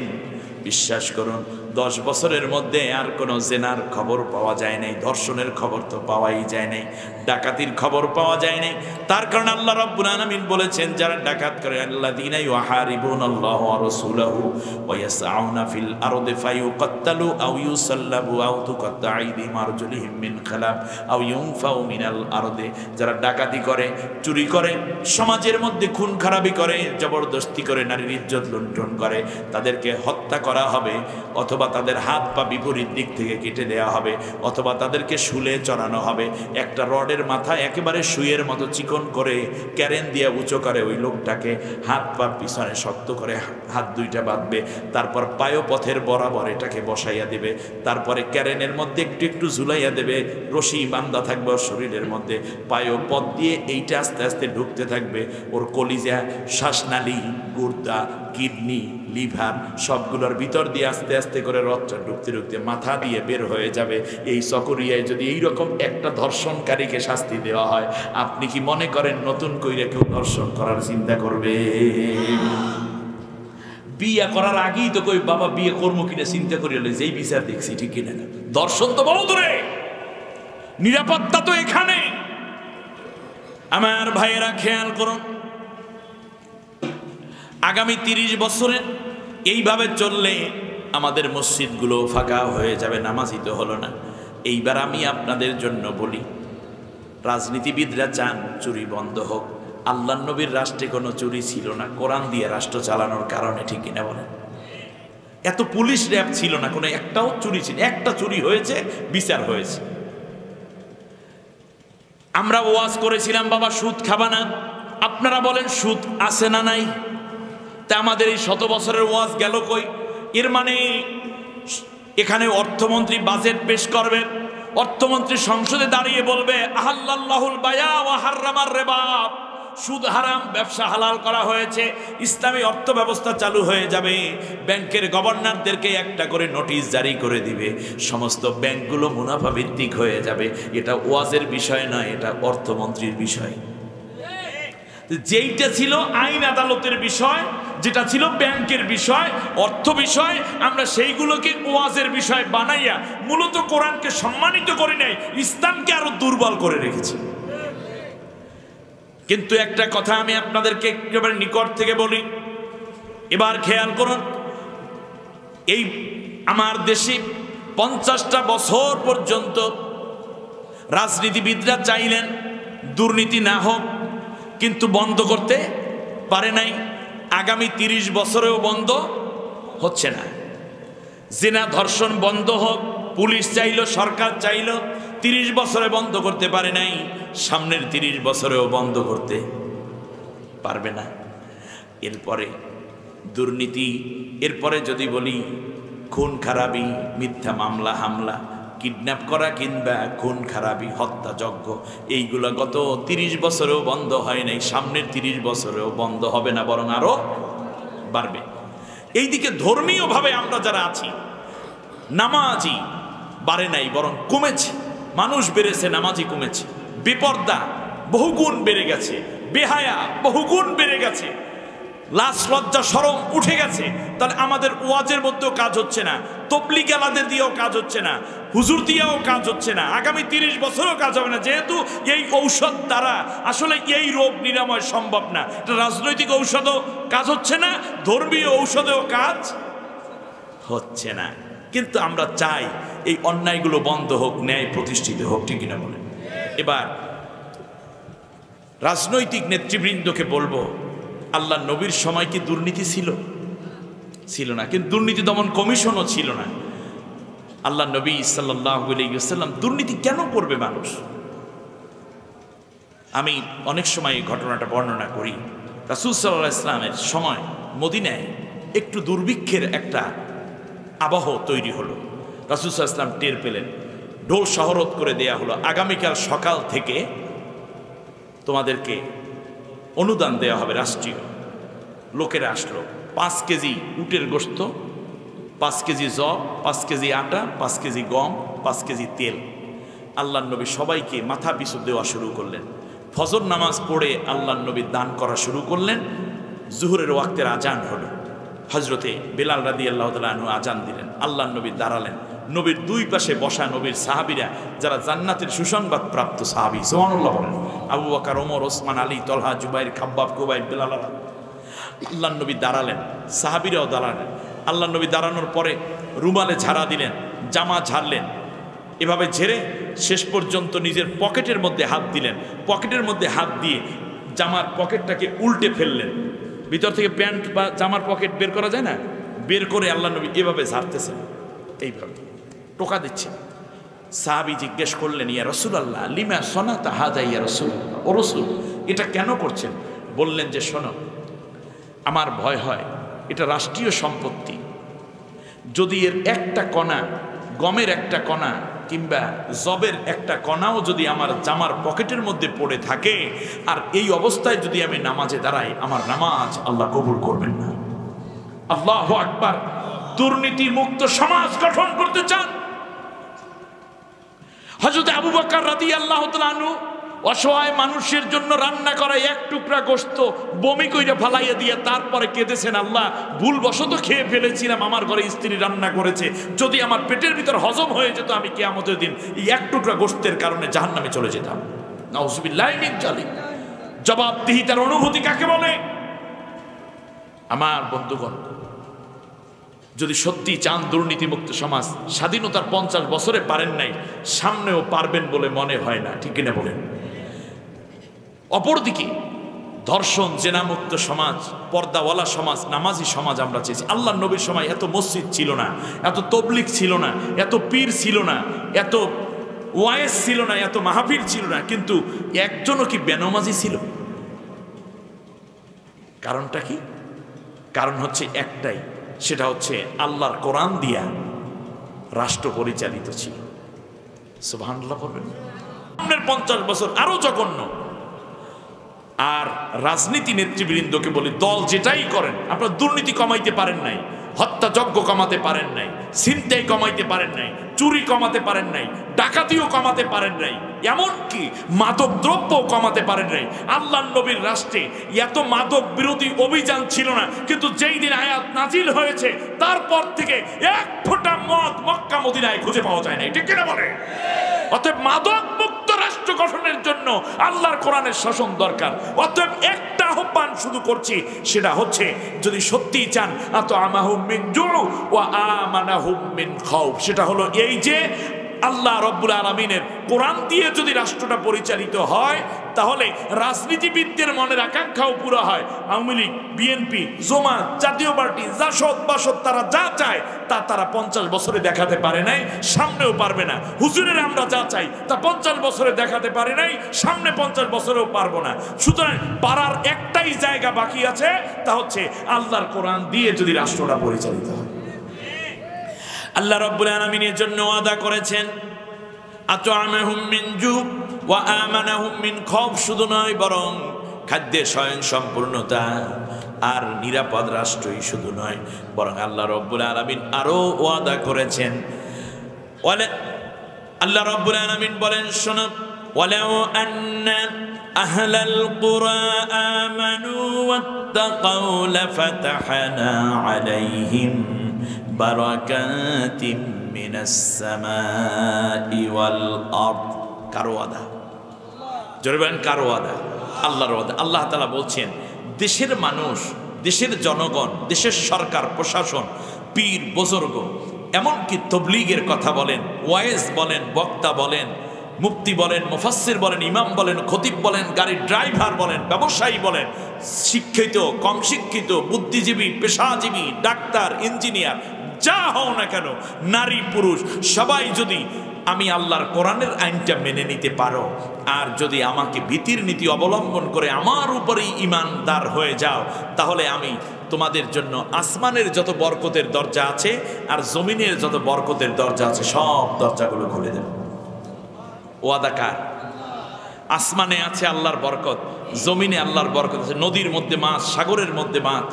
বিশ্বাস করুন, 10 বছরের মধ্যে আর কোনো জেনার খবর পাওয়া যায় নাই, ধর্ষণের খবর তো পাওয়াই যায় নাই, ডাকাতির খবর পাওয়া যায় নাই। তার কারণে আল্লাহ রাব্বুল আলামিন বলেছেন, যারা ডাকাত করে, আল্লাযীনা ইউহারিবুনাল্লাহু ওয়া রাসূলাহু ওয়া ইয়াসআউনা ফিল আরদি ফায়ুকাত্তালু আও ইউসাল্লাবু আও তুকাত্তা আইদিহিম আরজুলিহিম মিন খিলাফ আও ইউনফাউ মিনাল আরদি, যারা ডাকাতি করে, চুরি করে, সমাজের মধ্যে খুন খারাপি করে, জবরদস্তি করে, নারীর ইজ্জত লুণ্ঠন করে, তাদেরকে হত্যা করা হবে, অথবা তাদের হাত পা বিপরীত দিক থেকে কেটে দেওয়া হবে, অথবা তাদেরকে শুলে চড়ানো হবে। একটা রডের মাথা একেবারে সুইয়ের মতো চিকন করে ক্যারেন দিয়ে উঁচু করে ওই লোকটাকে, হাত পা পিছনে শক্ত করে হাত দুইটা বাঁধবে, তারপর পায়পথের বরাবর এটাকে বসাইয়া দেবে, তারপরে ক্যারেনের মধ্যে একটু একটু ঝুলাইয়া দেবে, রশি বান্ধা থাকবে ওর শরীরের মধ্যে, পায়পথ দিয়ে এইটা আস্তে আস্তে ঢুকতে থাকবে, ওর কলিজা, শ্বাসনালী, গুর্দা, কিডনি, লিভার সবগুলোর ভিতর দিয়ে আস্তে আস্তে করে রথটা ঢুকতে ঢুকতে মাথা দিয়ে বের হয়ে যাবে। এই চকরিয়ায় যদি এইরকম একটা ধর্ষণকারীকে শাস্তি দেওয়া হয়, আপনি কি মনে করেন নতুন কইরা কেউ ধর্ষণ করার চিন্তা করবে? বিয়ে করার আগেই তো কই বাবা বিয়ে করবো কিনা চিন্তা করিল, যেই বিচার দেখছি, ঠিক কিনা? ধর্ষণ তো বহু দূরে, নিরাপত্তা তো এখানে। আমার ভাইয়েরা খেয়াল করুন, আগামী 30 বছরে এইভাবে চললে আমাদের মসজিদগুলো ফাঁকা হয়ে যাবে, নামাজই তো হলো না। এইবার আমি আপনাদের জন্য বলি, রাজনীতিবিদরা চান চুরি বন্ধ হোক। আল্লাহর নবীর রাষ্ট্রে কোনো চুরি ছিল না, কোরআন দিয়ে রাষ্ট্র চালানোর কারণে, ঠিক কিনা বলেন? এত পুলিশ র্যাব ছিল না, কোনো একটাও চুরি ছিল, একটা চুরি হয়েছে, বিচার হয়েছে। আমরা ওয়াজ করেছিলাম বাবা সুদ খাবা না, আপনারা বলেন সুদ আছে না নাই? তা আমাদের এই 100 বছরের ওয়াজ গেল কই? এর মানে এখানে অর্থমন্ত্রী বাজেট পেশ করবেন, অর্থমন্ত্রী সংসদে দাঁড়িয়ে বলবে আহাল্লাল্লাহুল বায়া ওয়া হাররামার রিবা, সুদ হারাম, ব্যবসা হালাল করা হয়েছে, ইসলামী অর্থ ব্যবস্থা চালু হয়ে যাবে। ব্যাংকের গভর্নরদেরকে একটা করে নোটিশ জারি করে দিবে, সমস্ত ব্যাংকগুলো মুনাফা ভিত্তিক হয়ে যাবে। এটা ওয়াজের বিষয় নয়, এটা অর্থমন্ত্রীর বিষয়। যেইটা ছিল আইন আদালতের বিষয়, যেটা ছিল ব্যাংকের বিষয়, অর্থ বিষয়, আমরা সেইগুলোকে ওয়াজের বিষয় বানাইয়া মূলত কোরআনকে সম্মানিত করি নাই, ইসলামকে আরো দুর্বল করে রেখেছি। কিন্তু একটা কথা আমি আপনাদেরকে একেবারে নিকট থেকে বলি, এবার খেয়াল করুন, এই আমার দেশে 50টা বছর পর্যন্ত রাজনীতিবিদরা চাইলেন দুর্নীতি না হোক, কিন্তু বন্ধ করতে পারে নাই। আগামী 30 বছরেও বন্ধ হচ্ছে না। জিনা ধর্ষণ বন্ধ হোক, পুলিশ চাইল, সরকার চাইল, 30 বছরে বন্ধ করতে পারে নাই, সামনের 30 বছরেও বন্ধ করতে পারবে না। এরপরে দুর্নীতি, এরপরে যদি বলি খুন খারাপি, মিথ্যা মামলা হামলা, কিডন্যাপ করা কিংবা খুন খারাপি, হত্যাযজ্ঞ, এইগুলো গত 30 বছরেও বন্ধ হয় নাই, সামনের 30 বছরেও বন্ধ হবে না, বরং আরো বাড়বে। এইদিকে ধর্মীয়ভাবে আমরা যারা আছি, নামাজি বাড়ে নাই, বরং কমেছে। মানুষ বেড়েছে, নামাজি কমেছে। বেপর্দা বহুগুণ বেড়ে গেছে, বেহায়া বহুগুণ বেড়ে গেছে, লাজ লজ্জা শরম উঠে গেছে। তাহলে আমাদের ওয়াজের মধ্যেও কাজ হচ্ছে না, তবলিগ আলাদের দিয়েও কাজ হচ্ছে না, হুজুর দিয়েও কাজ হচ্ছে না, আগামী 30 বছরও কাজ হবে না, যেহেতু এই ঔষধ দ্বারা আসলে এই রোগ নিরাময় সম্ভব না। এটা রাজনৈতিক ঔষধও কাজ হচ্ছে না, ধর্মীয় ঔষধেও কাজ হচ্ছে না। কিন্তু আমরা চাই এই অন্যায়গুলো বন্ধ হোক, ন্যায় প্রতিষ্ঠিত হোক, ঠিক কিনা বলেন? এবার রাজনৈতিক নেতৃবৃন্দকে বলবো, আল্লাহ নবীর সময় কি দুর্নীতি ছিল? ছিল না। কিন্তু দুর্নীতি দমন কমিশনও ছিল না। আল্লাহ নবী সাল্লাল্লাহু আলাইহি ওয়াসাল্লাম, দুর্নীতি কেন করবে মানুষ? আমি অনেক সময় এই ঘটনাটা বর্ণনা করি। রাসূল সাল্লাল্লাহু আলাইহি ওয়াসাল্লামের সময় মদিনায় একটু দুর্ভিক্ষের একটা আবহ তৈরি হলো। রাসূল সাল্লাল্লাহু আলাইহি ওয়াসাল্লাম টের পেলেন, ঢোল শহরত করে দেয়া হলো, আগামীকাল সকাল থেকে তোমাদেরকে অনুদান দেওয়া হবে রাষ্ট্রীয়। লোকেরা আসলো, 5 কেজি উটের গোশত, 5 কেজি জব, 5 কেজি আটা, 5 কেজি গম, 5 কেজি তেল। আল্লাহ নবী সবাইকে মাথা পিছু দেওয়া শুরু করলেন। ফজর নামাজ পড়ে আল্লাহ নবী দান করা শুরু করলেন। জুহুরের ওয়াক্তের আজান হলো, হজরতে বেলাল রাদিয়াল্লাহু তাআলা আনহু আজান দিলেন। আল্লাহ নবী দাঁড়ালেন, নবীর দুই পাশে বসা নবীর সাহাবীরা, যারা জান্নাতের সুসংবাদ প্রাপ্ত সাহাবী, সুবহানাল্লাহ বলেন, আবু বকর, ওমর, ওসমান, আলী, তলহা, জুবাইর, খাব্বাব, কুবাইব, বেলাল। আল্লাহ নবী দাঁড়ালেন, সাহাবীরাও দাঁড়ালেন। আল্লাহ নবী দাঁড়ানোর পরে রুমালে ঝাড়া দিলেন, জামা ঝাড়লেন, এভাবে ঝেড়ে শেষ পর্যন্ত নিজের পকেটের মধ্যে হাত দিলেন। পকেটের মধ্যে হাত দিয়ে জামার পকেটটাকে উল্টে ফেললেন। ভিতর থেকে প্যান্ট বা জামার পকেট বের করা যায় না, বের করে আল্লাহ নবী এভাবে ঝাড়তেছেন, এইভাবে টোকা দিচ্ছেন। সাহাবী জিজ্ঞেস করলেন, ইয়া রাসূলুল্লাহ, লিমা সনাতা হাযা ইয়া রাসূলুল্লাহ, ও রাসূল, এটা কেন করছেন? বললেন যে, শোনো, আমার ভয় হয় এটা রাষ্ট্রীয় সম্পত্তি, যদি এর একটা কণা, গমের একটা কণা কিংবা জবের একটা কণাও যদি আমার জামার পকেটের মধ্যে পড়ে থাকে, আর এই অবস্থায় যদি আমি নামাজে দাঁড়াই, আমার নামাজ আল্লাহ কবুল করবেন না। আল্লাহু আকবার। দুর্নীতি মুক্ত সমাজ গঠন করতে চান? হযরত আবু বকর রাদিয়াল্লাহু তাআলা আনহু অসহায় মানুষের জন্য রান্না করা এক টুকরা গোশত বমি কইরা ফালাইয়া দিয়ে তারপরে কেঁদেছেন, আল্লাহ ভুলবশত খেয়ে ফেলেছিলাম, আমার ঘরে স্ত্রী রান্না করেছে, যদি আমার পেটের ভিতর হজম হয়ে যেত, আমি কিয়ামতের দিন এই এক টুকরা গোশতের কারণে জাহান্নামে চলে যেতাম। নাউযুবিল্লাহি মিন যালিক। জবাবদিহিতার অনুভূতি কাকে বলে? আমার বন্ধুগণ, যদি সত্যি চান দুর্নীতিমুক্ত সমাজ, স্বাধীনতার 50 বছরে পারেন নাই, সামনেও পারবেন বলে মনে হয় না, ঠিক কিনা বলেন? অপরদিকে ধর্ষণ জেনামুক্ত সমাজ, পর্দাওয়ালা সমাজ, নামাজি সমাজ আমরা চেয়েছি। আল্লাহ নবীর সময় এত মসজিদ ছিল না, এত তবলিগ ছিল না, এত পীর ছিল না, এত ওয়ায়েজ ছিল না, এত মাহফিল ছিল না, কিন্তু একজনও কি বেনামাজি ছিল? কারণটা কি? কারণ হচ্ছে একটাই, সেটা হচ্ছে আল্লাহর কোরআন দিয়া রাষ্ট্র পরিচালিত ছিল। সুবহানাল্লাহ বলবেন। 50 বছর আরো জঘন্য। আর রাজনীতি নেতৃবৃন্দকে বলি, দল যেটাই করেন, আপনারা দুর্নীতি কমাইতে পারেন নাই, হত্যাযজ্ঞ কমাতে পারেন নাই, ছিনতাই কমাইতে পারেন নাই, চুরি কমাতে পারেন নাই, ডাকাতিও কমাতে পারেন নাই, এমনকি মাদক দ্রব্য কমাতে পারেন নাই। আল্লাহ নবীর রাষ্ট্রে এত মাদক বিরোধী অভিযান ছিল না, কিন্তু যেই দিন আয়াত নাজিল হয়েছে তারপর থেকে এক ফোঁটা মদ মক্কা মদিনায় খুঁজে পাওয়া যায় না, ঠিক কিনা বলে? অতএব মাদক মুক্ত রাষ্ট্র গঠনের জন্য আল্লাহর কোরআনের শাসন দরকার। অতএব একটা আহ্বান শুধু করছি, সেটা হচ্ছে যদি সত্যি চান আতআমাহুম মিন জু ওয়া আমানাহুম মিন খাউফ, সেটা হলো এই যে আল্লাহ রব্বুল আলামিনের কোরআন দিয়ে যদি রাষ্ট্রটা পরিচালিত হয়, তাহলে রাজনীতিবিদদের মনের আকাঙ্ক্ষাও পুরো হয়। আওয়ামী লীগ, বিএনপি, জামাত, জাতীয় পার্টি, জাসদ বাসদ, তারা যা চায় তা তারা 50 বছরে দেখাতে পারে নাই, সামনেও পারবে না। হুজুরের আমরা যা চাই তা 50 বছরে দেখাতে পারে নাই, সামনে 50 বছরেও পারবো না। সুতরাং পারার একটাই জায়গা বাকি আছে, তা হচ্ছে আল্লাহর কোরআন দিয়ে যদি রাষ্ট্রটা পরিচালিত হয়। আল্লাহ রাব্বুল আলামিনের জন্য ওয়াদা করেছেন আতআমাহুম মিন জু ওয়া আমানাহুম মিন খাউফ। শুধু নয়, বরং খাদ্যে স্বয়ং সম্পূর্ণতা আর নিরাপদ রাষ্ট্রই শুধু নয়, বরং আল্লাহ রাব্বুল আলামিন আরো ওয়াদা করেছেন। আল্লাহ রাব্বুল আলামিন বলেন, শোনো, ওয়ালাউ আন্না আহলাল কুরা আমানু ওয়াত্তাকাউ লাফাতাহনা আলাইহিম বারাকাতিম মিনাস সামাই ওয়াল আরদ। কারো ওয়াদা? জোরে বলেন, কারো ওয়াদা? আল্লাহর ওয়াদা। আল্লাহ তাআলা বলছেন, দেশের মানুষ, দেশের জনগণ, দেশের সরকার প্রশাসন, পীর বুজুর্গ, এমনকি তবলিগের কথা বলেন, ওয়াইজ বলেন, বক্তা বলেন, মুফতি বলেন, মুফাসসির বলেন, ইমাম বলেন, খতিব বলেন, গাড়ির ড্রাইভার বলেন, ব্যবসায়ী বলেন, শিক্ষিত, কম শিক্ষিত, বুদ্ধিজীবী, পেশাজীবী, ডাক্তার, ইঞ্জিনিয়ার, যা হও না কেন, নারী পুরুষ, সবাই যদি আমি আল্লাহর কোরআনের আইনটা মেনে নিতে পারো, আর যদি আমাকে ভীতির নীতি অবলম্বন করে আমার উপরেই ঈমানদার হয়ে যাও, তাহলে আমি তোমাদের জন্য আসমানের যত বরকতের দরজা আছে আর জমিনের যত বরকতের দরজা আছে সব দরজাগুলো খুলে দেব। ওয়াদা কার? আসমানে আছে আল্লাহর বরকত, জমিনে আল্লাহর বরকত আছে। নদীর মধ্যে মাছ, সাগরের মধ্যে মাছ,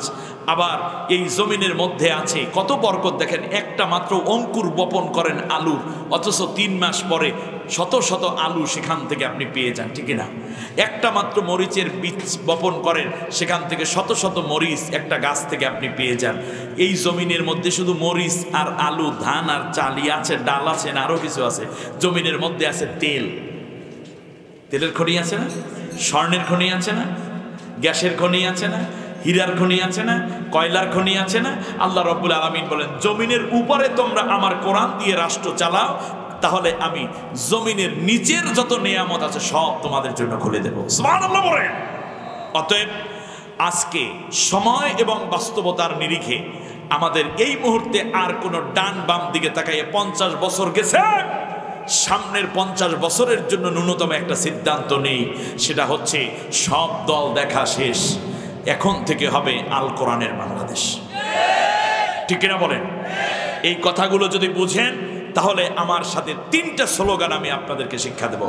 আবার এই জমিনের মধ্যে আছে কত বরকত। দেখেন, একটা মাত্র অঙ্কুর বপন করেন আলুর, অথচ 3 মাস পরে শত শত আলু সেখান থেকে আপনি পেয়ে যান, ঠিক না? একটা মাত্র মরিচের বীজ বপন করেন, সেখান থেকে শত শত মরিচ একটা গাছ থেকে আপনি পেয়ে যান। এই জমিনের মধ্যে শুধু মরিচ আর আলু, ধান আর চালি আছে, ডাল আছে, না আরো কিছু আছে। জমিনের মধ্যে আছে তেল, তেলের খনি আছে না, স্বর্ণের খনি আছে না, গ্যাসের খনি আছে না, হীরার খনি আছে না, কয়লার খনি আছে না। আল্লাহ রাব্বুল আলামিন বলেন, জমিনের উপরে তোমরা আমার কোরআন দিয়ে রাষ্ট্র চালাও, তাহলে আমি জমিনের নিচের যত নিয়ামত আছে সব তোমাদের জন্য খুলে দেব। সুবহানাল্লাহ বলেন। অতএব আজকে সময় এবং বাস্তবতার নিরিখে আমাদের এই মুহূর্তে আর কোনো ডান বাম দিকে তাকাইয়ে 50 বছর গেছে, সামনের 50 বছরের জন্য ন্যূনতম একটা সিদ্ধান্ত নেই, সেটা হচ্ছে সব দল দেখা শেষ, এখন থেকে হবে আল কোরআনের বাংলাদেশ। ঠিক কিনা বলেন? এই কথাগুলো যদি বুঝেন, তাহলে আমার সাথে 3টা স্লোগান আমি আপনাদেরকে শিক্ষা দেব।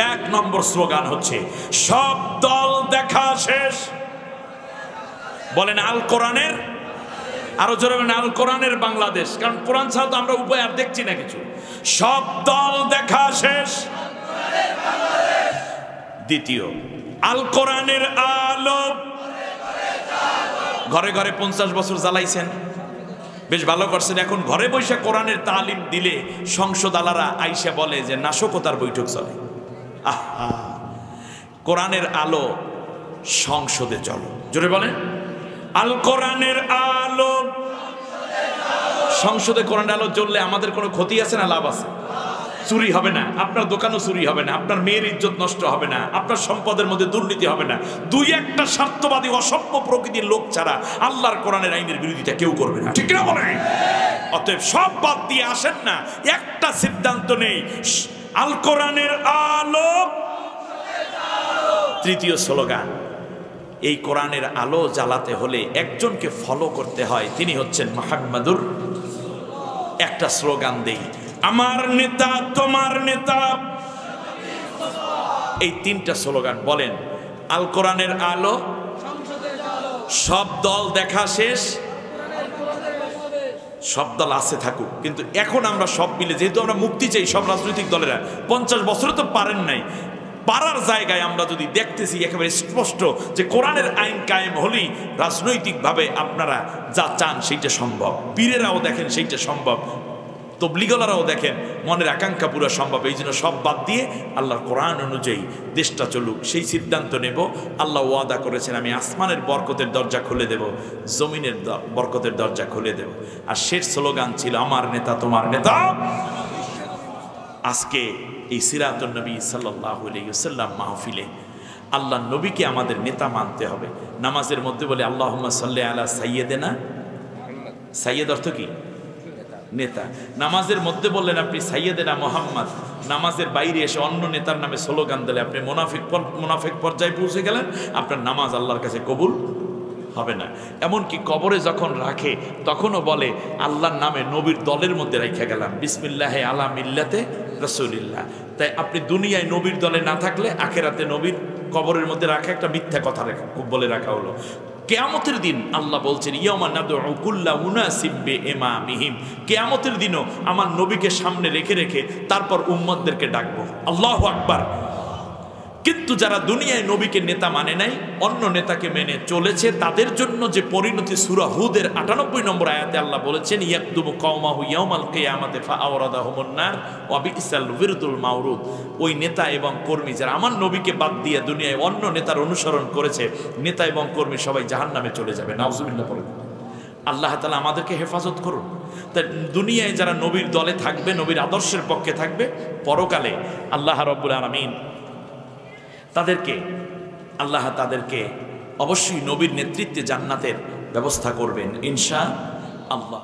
1 নম্বর স্লোগান হচ্ছে সব দল দেখা শেষ। বলেন আল কোরআনের, আরো জোরে বলেন আল কোরআনের বাংলাদেশ, কারণ কোরআন ছাড়া তো আমরা উপায় আর দেখছি না কিছু। সব দল দেখা শেষ। দ্বিতীয়, আল কোরআনের আলো। ঘরে ঘরে 50 বছর জ্বালাইছেন, বেশ ভালো করছেন। এখন ঘরে বসে কোরআনের তালিম দিলে সংসদ আলারা আইসা বলে যে নাশকতার বৈঠক চলে। আহা, কোরআনের আলো সংসদে চলো, জোরে বলেন আল কোরআনের আলো সংসদে কোরআনের আলো জ্বললে আমাদের কোনো ক্ষতি আছে না লাভ আছে? চুরি হবে না, আপনার দোকানও চুরি হবে না, আপনার মেয়ের ইজ্জত নষ্ট হবে না, আপনার সম্পদের মধ্যে দুর্নীতি হবে না। দুই একটা স্বার্থবাদী অসভ্য প্রকৃতির লোক ছাড়া আল্লাহর কোরআনের আইনের বিরোধিতা কেউ করবে না, ঠিক না বলেন? অতএব সব বাদ দিয়ে আসেন না, একটা সিদ্ধান্ত নেই, আল কোরআনের আলো। তৃতীয় স্লোগান, এই কোরআনের আলো জ্বালাতে হলে একজনকে ফলো করতে হয়, তিনি হচ্ছেন মুহাম্মাদুর। একটা স্লোগান দেই, আমার নেতা তোমার নেতা। এই তিনটা স্লোগান বলেন, আল কোরআনের আলো, সব দল দেখা শেষ, সব দল আছে থাকুক, কিন্তু এখন আমরা সব মিলে, যেহেতু আমরা মুক্তি চাই, সব রাজনৈতিক দলেরা 50 বছরে তো পারেন নাই, পারার জায়গায় আমরা যদি দেখতেছি একেবারে স্পষ্ট যে কোরআনের আইন কায়েম হলেই রাজনৈতিকভাবে আপনারা যা চান সেইটা সম্ভব, পীরেরাও দেখেন সেইটা সম্ভব, তবলিগলারাও দেখেন মনের আকাঙ্ক্ষা পুরো সম্ভব। এই জন্য সব বাদ দিয়ে আল্লাহর কোরআন অনুযায়ী দেশটা চলুক, সেই সিদ্ধান্ত নেব। আল্লাহ ওয়াদা করেছেন, আমি আসমানের বরকতের দরজা খুলে দেব, জমিনের বরকতের দরজা খুলে দেব। আর শেষ স্লোগান ছিল, আমার নেতা তোমার নেতা। আজকে এই সিরাতুন নবী সাল্লাল্লাহু আলাইহি ওয়াসাল্লাম মাহফিলে আল্লাহ নবীকে আমাদের নেতা মানতে হবে। নামাজের মধ্যে বলে আল্লাহুম্মা সাল্লি আলা সাইয়্যিদিনা, সাইয়্যিদ অর্থ কি? নেতা। নামাজের মধ্যে বললেন আপনি সাইয়্যিদিনা মুহাম্মদ, নামাজের বাইরে এসে অন্য নেতার নামে স্লোগান দিলে আপনি মুনাফিক পর্যায়ে পৌঁছে গেলেন, আপনার নামাজ আল্লাহর কাছে কবুল হবে না। এমনকি কবরে যখন রাখে তখনও বলে আল্লাহর নামে নবীর দলের মধ্যে রেখে গেলাম, বিসমিল্লাহে আলা মিল্লাতে রাসূলিল্লাহ। তাই আপনি দুনিয়ায় নবীর দলে না থাকলে আখেরাতে নবীর কবরের মধ্যে রাখা একটা মিথ্যা কথা বলে রাখা হলো। কিয়ামতের দিন আল্লাহ বলছেন, ইয়াউমা নাদউ কুল্লা উনাসিম বিইমামিহিম, কিয়ামতের দিনও আমার নবীকে সামনে রেখে রেখে তারপর উম্মতদেরকে ডাকবো। আল্লাহু আকবার। কিন্তু যারা দুনিয়ায় নবীকে নেতা মানে নাই, অন্য নেতাকে মেনে চলেছে, তাদের জন্য যে পরিণতি সূরা হুদের 98 নম্বর আয়াতে আল্লাহ বলেছেন, ইয়াকদুমু কওমাহু ইয়াউমাল কিয়ামাতি ফাআওরাদাহুমুন নার ওয়া বিসাল বিরদুল মাওরুদ। ওই নেতা এবং কর্মী যারা আমার নবীকে বাদ দিয়ে দুনিয়ায় অন্য নেতার অনুসরণ করেছে, নেতা এবং কর্মী সবাই জাহান্নামে চলে যাবে। নাউজুবিল্লাহ পড়ুন। আল্লাহ তাআলা আমাদেরকে হেফাজত করুন। তাই দুনিয়ায় যারা নবীর দলে থাকবে, নবীর আদর্শের পক্ষে থাকবে, পরকালে আল্লাহ রাব্বুল আলামিন তাদেরকে অবশ্যই নবীর নেতৃত্বে জান্নাতের ব্যবস্থা করবেন ইনশাআল্লাহ।